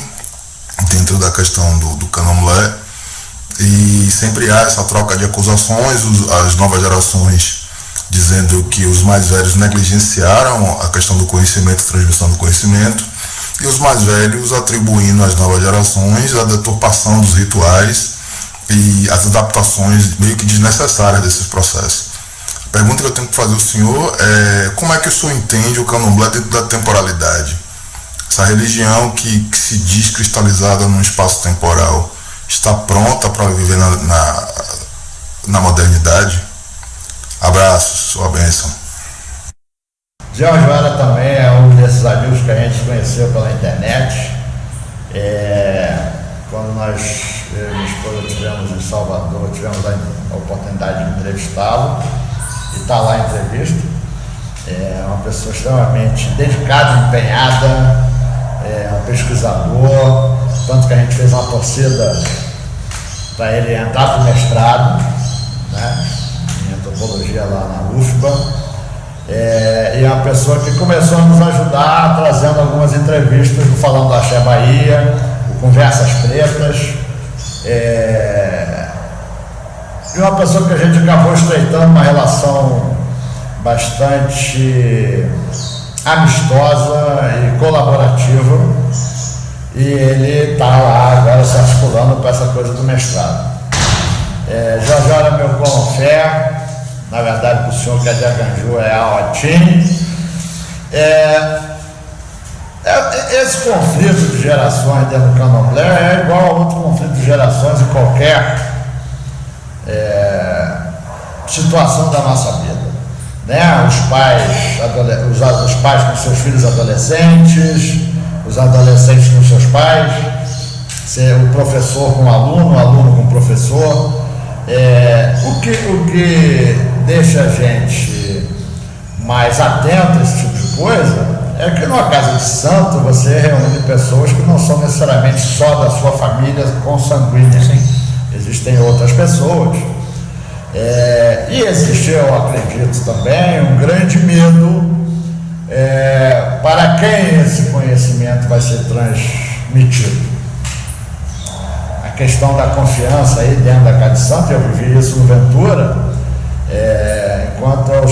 S9: dentro da questão do candomblé, e sempre há essa troca de acusações, as novas gerações dizendo que os mais velhos negligenciaram a questão do conhecimento, transmissão do conhecimento, e os mais velhos atribuindo às novas gerações a deturpação dos rituais e as adaptações meio que desnecessárias desses processos. A pergunta que eu tenho que fazer ao senhor é: como é que o senhor entende o candomblé dentro da temporalidade? Essa religião que se diz cristalizada num espaço temporal está pronta para viver na modernidade? Abraços, sua bênção.
S1: João Joara também é um desses amigos que a gente conheceu pela internet. Quando nós, eu e minha esposa, estivemos em Salvador, tivemos a oportunidade de entrevistá-lo, e está lá a entrevista. É uma pessoa extremamente dedicada, empenhada, um pesquisador, tanto que a gente fez uma torcida para ele entrar para o mestrado, né, em antropologia lá na UFBA. E é uma pessoa que começou a nos ajudar trazendo algumas entrevistas do Falando do Axé Bahia, o Conversas Pretas, e uma pessoa que a gente acabou estreitando uma relação bastante amistosa e colaborativa, e ele está lá agora se articulando para essa coisa do mestrado. Já era meu confé. Na verdade, o senhor que é de Aganju é a OTIM. Esse conflito de gerações dentro do candomblé é igual a outro conflito de gerações em qualquer situação da nossa vida, né? Os pais com seus filhos adolescentes, os adolescentes com seus pais, o professor com o aluno com o professor. O que deixa a gente mais atento a esse tipo de coisa é que numa casa de santo você reúne pessoas que não são necessariamente só da sua família consanguínea. Existem outras pessoas, e existe, eu acredito também, um grande medo para quem esse conhecimento vai ser transmitido. A questão da confiança aí dentro da Casa de Santo, eu vivi isso no Ventura, enquanto eu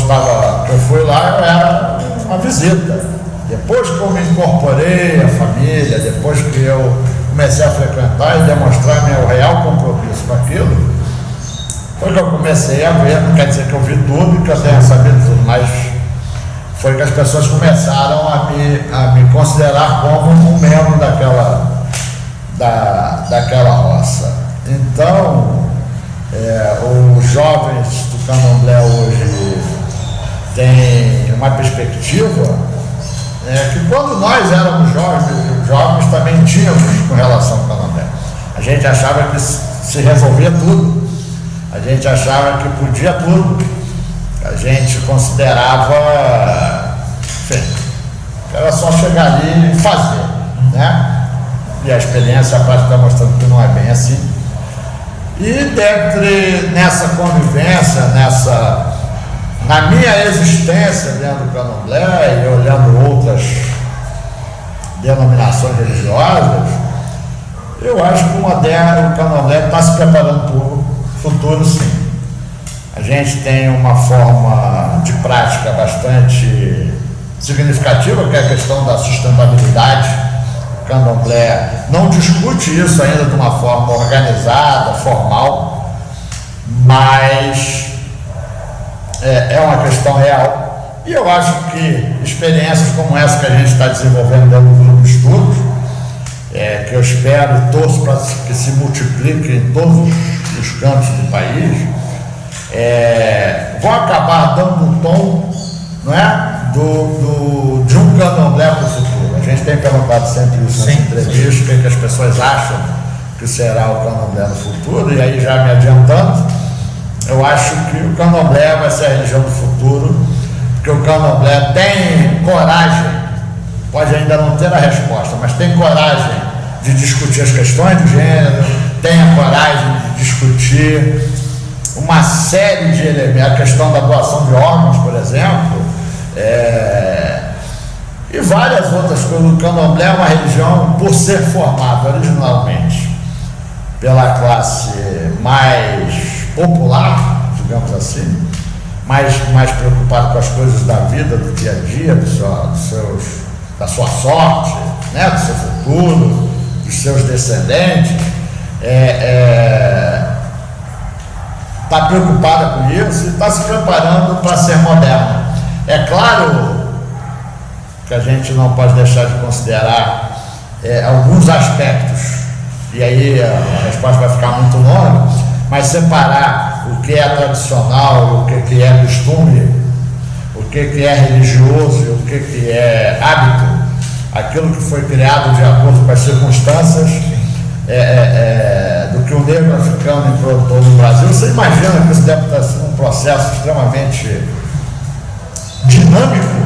S1: fui lá, eu era uma visita. Depois que eu me incorporei à família, depois que eu comecei a frequentar e demonstrar meu real compromisso com aquilo, foi que eu comecei a ver. Não quer dizer que eu vi tudo, que eu tenha sabido tudo, mas foi que as pessoas começaram a me considerar como um membro daquela roça. Então, os jovens do candomblé hoje têm uma perspectiva que quando nós éramos jovens também tínhamos com relação ao candomblé. A gente achava que se resolvia tudo, a gente achava que podia tudo, a gente considerava, enfim, que era só chegar ali e fazer, né? E a experiência, a prática está mostrando que não é bem assim. E nessa convivência, na minha existência dentro do candomblé e olhando outras denominações religiosas, eu acho que o candomblé está se preparando para o futuro, sim. A gente tem uma forma de prática bastante significativa, que é a questão da sustentabilidade. O candomblé não discute isso ainda de uma forma organizada, formal, mas é uma questão real. E eu acho que experiências como essa que a gente está desenvolvendo dentro do grupo de estudos, que eu espero e torço para que se multiplique em todos os cantos do país, vão acabar dando um tom, não é, de um candomblé para o futuro. A gente tem perguntado sempre isso nas entrevistas, o que as pessoas acham que será o candomblé no futuro, e aí já me adiantando, eu acho que o candomblé vai ser a religião do futuro, porque o candomblé tem coragem, pode ainda não ter a resposta, mas tem coragem de discutir as questões do gênero, tem a coragem de discutir uma série de elementos, a questão da doação de órgãos, por exemplo, e várias outras coisas. O candomblé é uma religião, por ser formado originalmente pela classe mais popular, digamos assim, mais preocupado com as coisas da vida, do dia a dia, da sua sorte, né, do seu futuro, dos seus descendentes, está preocupada com isso e está se preparando para ser moderna. É claro que a gente não pode deixar de considerar alguns aspectos, e aí a resposta vai ficar muito longa, mas separar o que é tradicional, o que é costume, o que é religioso e o que é hábito, aquilo que foi criado de acordo com as circunstâncias do que o negro africano implantou no Brasil. Você imagina que isso deve estar sendo um processo extremamente dinâmico,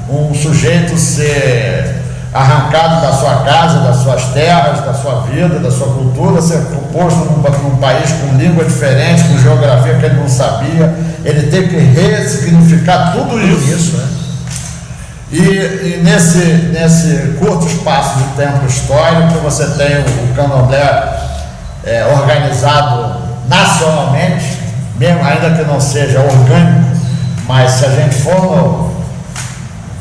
S1: um sujeito ser arrancado da sua casa, das suas terras, da sua vida, da sua cultura, ser posto num país com língua diferente, com geografia que ele não sabia, ele tem que ressignificar tudo isso, né? E nesse curto espaço de tempo histórico, você tem o candomblé organizado nacionalmente, mesmo ainda que não seja orgânico, mas se a gente for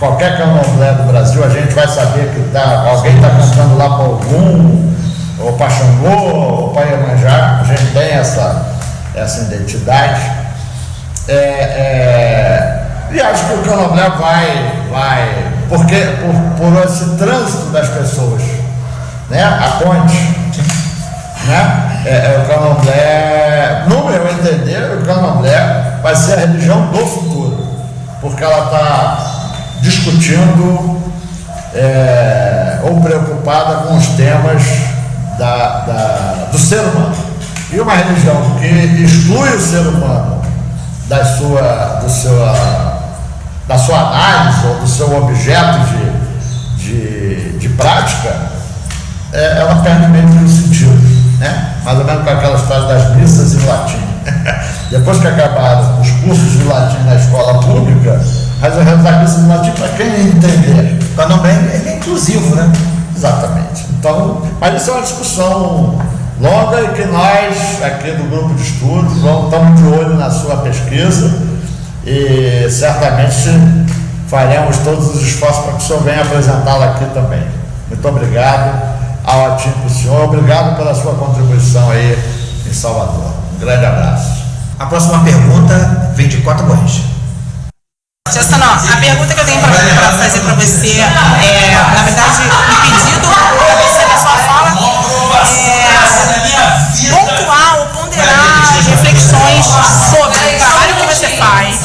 S1: qualquer candomblé do Brasil, a gente vai saber que alguém está cantando lá para Ogum, ou para Xangô, ou para Iemanjá. A gente tem essa identidade. E acho que o candomblé vai porque por esse trânsito das pessoas, né? A ponte, né? O candomblé, no meu entender, o candomblé vai ser a religião do futuro, porque ela está discutindo ou preocupada com os temas do ser humano. E uma religião que exclui o ser humano da sua análise ou do seu objeto de prática, ela perde meio que o sentido, né? Mais ou menos com aquela história das missas em latim. Depois que acabaram os cursos de latim na escola pública, as missas em latim para quem entender.
S3: O candomblé é inclusivo, né?
S1: Exatamente. Então, mas isso é uma discussão longa e que nós, aqui do grupo de estudos, estamos de olho na sua pesquisa e certamente faremos todos os esforços para que o senhor venha apresentá-la aqui também. Muito obrigado ao time do senhor, obrigado pela sua contribuição aí em Salvador. Um grande abraço.
S3: A próxima pergunta vem de Cota Borges.
S7: Jassanã, a pergunta que eu tenho para fazer para você na verdade, um pedido para você na sua fala, pontuar ou ponderar as reflexões sobre o trabalho que você faz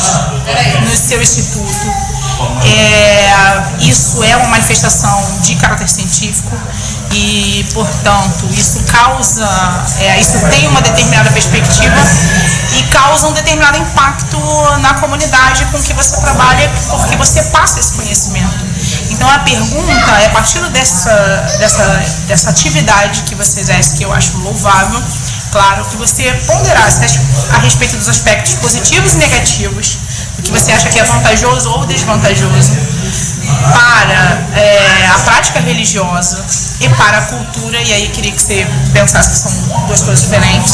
S7: no seu instituto. Isso é uma manifestação de caráter científico e, portanto, isso tem uma determinada perspectiva e causa um determinado impacto na comunidade com que você trabalha, porque você passa esse conhecimento. Então a pergunta é, a partir dessa atividade que você exerce, que eu acho louvável, claro, que você ponderasse a respeito dos aspectos positivos e negativos, do que você acha que é vantajoso ou desvantajoso para a prática religiosa e para a cultura, e aí queria que você pensasse que são duas coisas diferentes,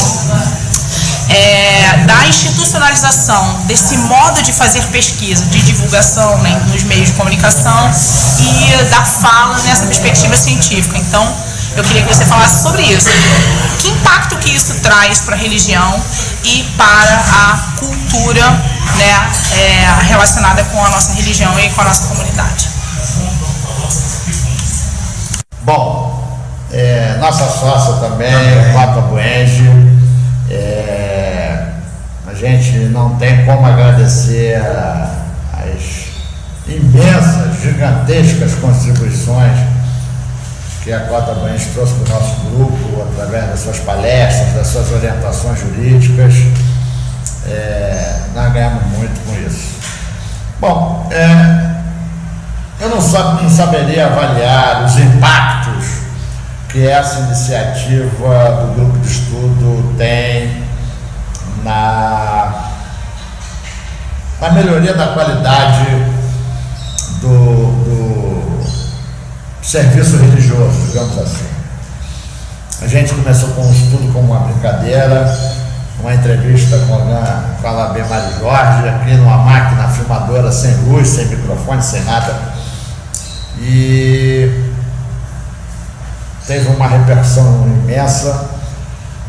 S7: da institucionalização desse modo de fazer pesquisa, de divulgação, né, nos meios de comunicação e da fala nessa perspectiva científica. Então, eu queria que você falasse sobre isso. Que impacto que isso traz para a religião e para a cultura, né, relacionada com a nossa religião e com a nossa comunidade?
S1: Bom, nossa sócia também, Cota Buenge, a gente não tem como agradecer as imensas, gigantescas contribuições que a Cota Buenge trouxe para o nosso grupo, através das suas palestras, das suas orientações jurídicas. Nós ganhamos muito com isso. Bom, eu não saberia avaliar os impactos que essa iniciativa do grupo de estudo tem na melhoria da qualidade serviço religioso, digamos assim. A gente começou com um estudo como uma brincadeira, uma entrevista com a Labê Mário Jorge, aqui numa máquina filmadora sem luz, sem microfone, sem nada. E teve uma repercussão imensa.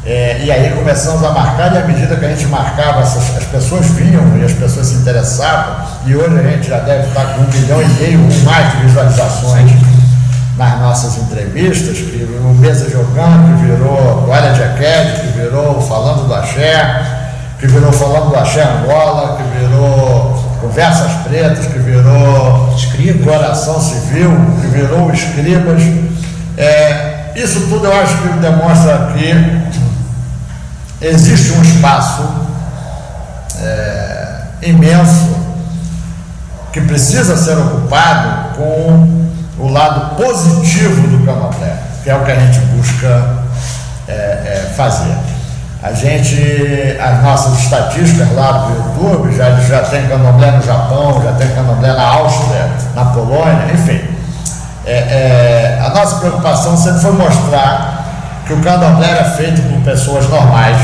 S1: E aí começamos a marcar, e à medida que a gente marcava, as pessoas vinham e as pessoas se interessavam, e hoje a gente já deve estar com 1,5 milhão ou mais de visualizações nas nossas entrevistas, que virou Mesa Jogando, que virou Toalha de Aqued, que virou Falando do Axé, que virou Falando do Axé Angola, que virou Conversas Pretas, que virou
S3: Escribas.
S1: Coração Civil, que virou Escribas. Isso tudo eu acho que demonstra que existe um espaço imenso que precisa ser ocupado com o lado positivo do candomblé, que é o que a gente busca fazer. As nossas estatísticas lá do YouTube já tem candomblé no Japão, já tem candomblé na Áustria, na Polônia, enfim. A nossa preocupação sempre foi mostrar que o candomblé é feito por pessoas normais,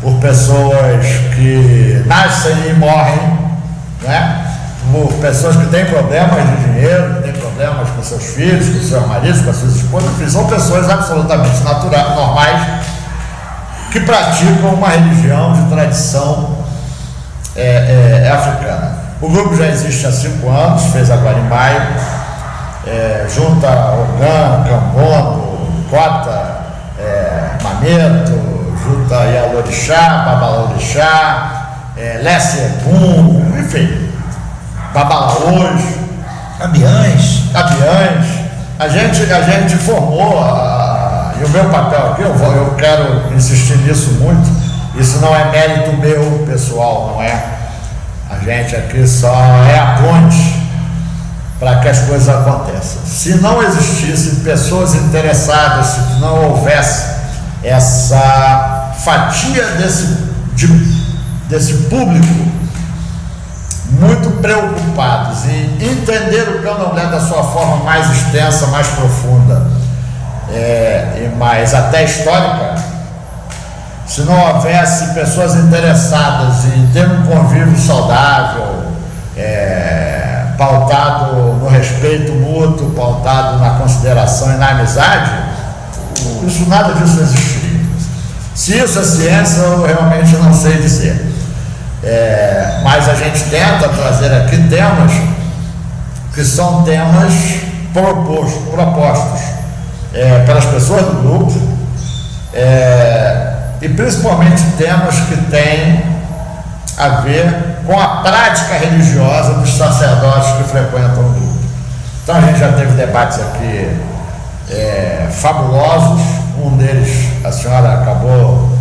S1: por pessoas que nascem e morrem, né? Por pessoas que têm problemas de dinheiro, que têm problemas com seus filhos, com seus maridos, com suas esposas, enfim, são pessoas absolutamente naturais, normais, que praticam uma religião de tradição africana. O grupo já existe há 5 anos, fez agora em maio, junta Ogã, Cambondo, Cota, Mameto, junta Yalorixá, Babalorixá, Lessegum, enfim, Babalaôs,
S3: Cabiães.
S1: A gente formou, e o meu papel aqui, eu quero insistir nisso muito, isso não é mérito meu pessoal, não é? A gente aqui só é a ponte para que as coisas aconteçam. Se não existissem pessoas interessadas, se não houvesse essa fatia desse público muito preocupados em entender o candomblé da sua forma mais extensa, mais profunda e mais até histórica, se não houvesse pessoas interessadas em ter um convívio saudável, pautado no respeito mútuo, pautado na consideração e na amizade, nada disso existiria. Se isso é ciência, eu realmente não sei dizer. Mas a gente tenta trazer aqui temas que são temas propostos pelas pessoas do grupo, e principalmente temas que têm a ver com a prática religiosa dos sacerdotes que frequentam o grupo. Então a gente já teve debates aqui fabulosos. Um deles a senhora acabou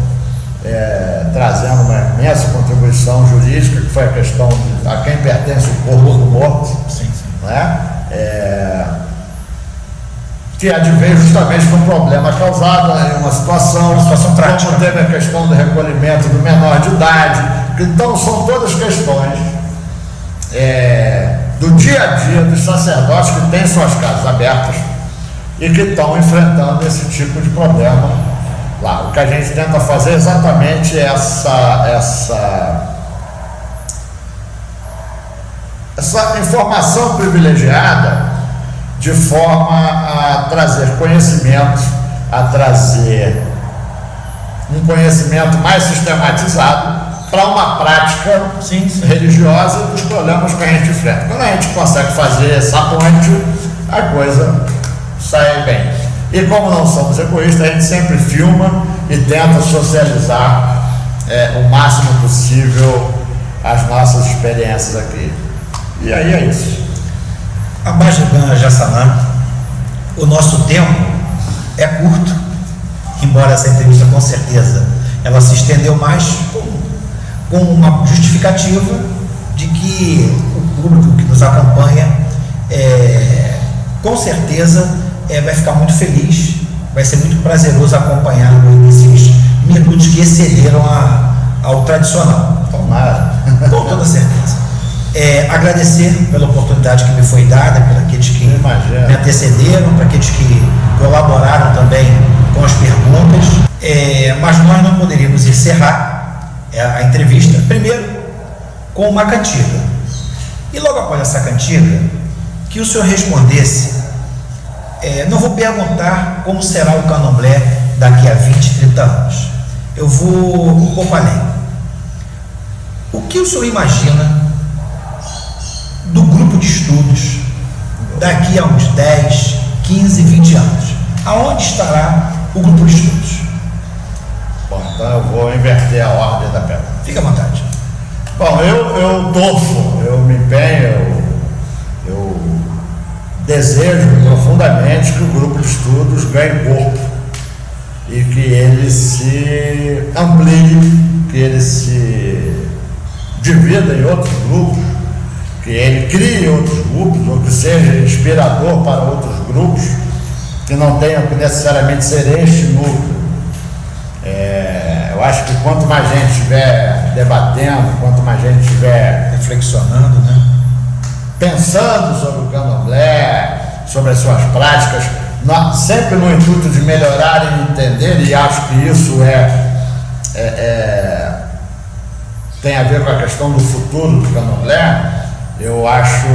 S1: trazendo uma imensa contribuição jurídica, que foi a questão de a quem pertence o corpo do morto.
S3: Sim.
S1: Né? Que advém justamente com um problema causado em uma situação
S3: trágica.
S1: Como teve a questão do recolhimento do menor de idade. Então são todas questões do dia a dia dos sacerdotes que têm suas casas abertas e que estão enfrentando esse tipo de problema lá. O que a gente tenta fazer é exatamente essa informação privilegiada, de forma a trazer conhecimento, a trazer um conhecimento mais sistematizado para uma prática religiosa dos problemas que a gente enfrenta. Quando a gente consegue fazer essa ponte, a coisa sai bem. E como não somos egoístas, a gente sempre filma e tenta socializar o máximo possível as nossas experiências aqui. E aí é isso.
S3: Abajegan Jassanã, o nosso tempo é curto, embora essa entrevista com certeza ela se estendeu mais com uma justificativa de que o público que nos acompanha com certeza vai ficar muito feliz, vai ser muito prazeroso acompanhar esses minutos que excederam ao tradicional.
S1: Tomara.
S3: Com toda certeza. Agradecer pela oportunidade que me foi dada, por aqueles que me antecederam, para aqueles que colaboraram também com as perguntas. Mas nós não poderíamos encerrar a entrevista, primeiro, com uma cantiga. E logo após essa cantiga, que o senhor respondesse, não vou perguntar como será o candomblé daqui a 20, 30 anos. Eu vou um pouco além. O que o senhor imagina do grupo de estudos daqui a uns 10, 15, 20 anos? Aonde estará o grupo de estudos?
S1: Bom, então eu vou inverter a ordem da pergunta.
S3: Fique à vontade.
S1: Bom, eu torço, eu me empenho, eu desejo profundamente que o grupo de estudos ganhe corpo e que ele se amplie, que ele se divida em outros grupos, que ele crie outros grupos, ou que seja inspirador para outros grupos, que não tenham que necessariamente ser este núcleo. Eu acho que quanto mais gente estiver debatendo, quanto mais gente estiver
S3: reflexionando,
S1: pensando sobre o candomblé, sobre as suas práticas, sempre no intuito de melhorar e entender, e acho que isso tem a ver com a questão do futuro do candomblé. Eu acho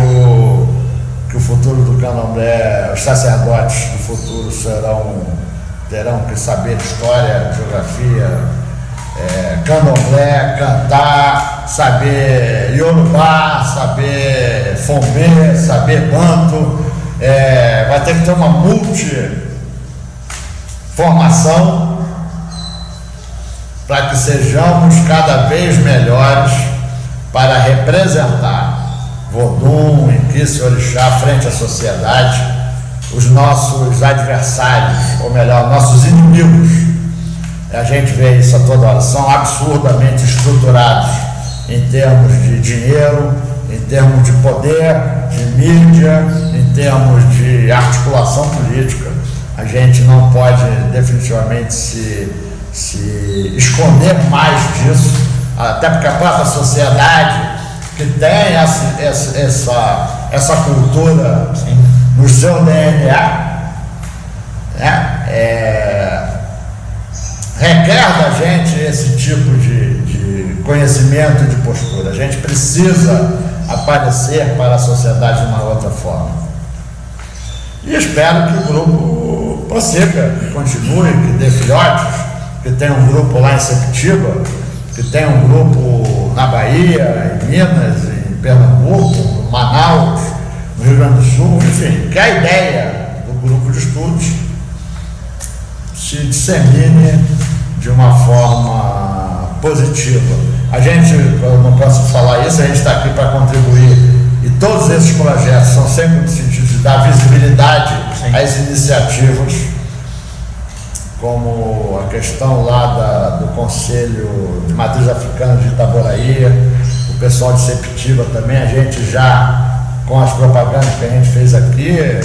S1: que o futuro do candomblé, os sacerdotes do futuro terão que saber história, geografia, candomblé, cantar, saber iorubá, saber fombê, saber banto. Vai ter que ter uma multiformação para que sejamos cada vez melhores para representar Vodum, Inquice, Orixá frente à sociedade, os nossos adversários, ou melhor, nossos inimigos. A gente vê isso a toda hora, são absurdamente estruturados em termos de dinheiro, em termos de poder, de mídia, em termos de articulação política. A gente não pode definitivamente se esconder mais disso, até porque a própria sociedade que tem essa cultura no seu DNA, requer da gente esse tipo de conhecimento e de postura. A gente precisa aparecer para a sociedade de uma outra forma. E espero que o grupo prossiga, que continue, que dê filhotes, que tenha um grupo lá em Sepetiba, que tenha um grupo na Bahia, em Minas, em Pernambuco, Manaus, no Rio Grande do Sul, enfim, que a ideia do grupo de estudos se dissemine de uma forma positiva. A gente, eu não posso falar isso, a gente está aqui para contribuir, e todos esses projetos são sempre no sentido de dar visibilidade às iniciativas, como a questão lá do Conselho de Matriz Africana de Itaboraí, o pessoal de Sepetiba também, a gente já, com as propagandas que a gente fez aqui,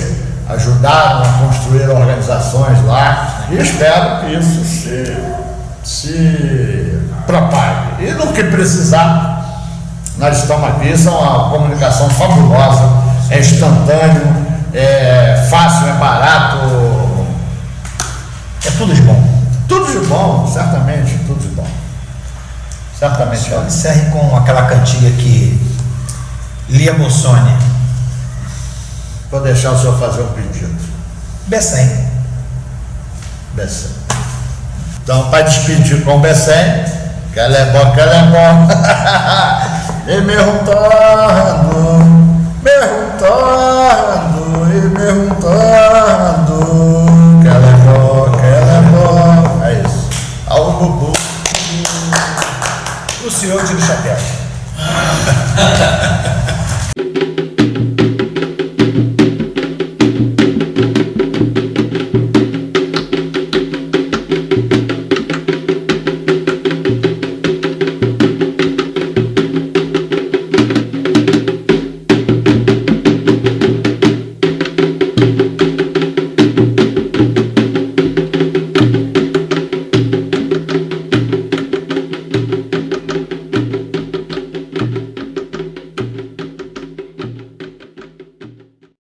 S1: ajudaram a construir organizações lá, e espero que isso se propague. E no que precisar, nós estamos aqui, isso é uma comunicação fabulosa, é instantâneo, é fácil, é barato, é tudo de bom. Tudo de bom, certamente, tudo de bom. Certamente.
S3: Encerre com aquela cantiga que lhe emocione.
S1: Vou deixar o senhor fazer um pedido.
S3: Bessem.
S1: Então, para despedir com o Bessem, que ela é bom. E me juntando, e me juntando, que ela é bom. É isso. Ao Bubu.
S3: O senhor tira o chapéu.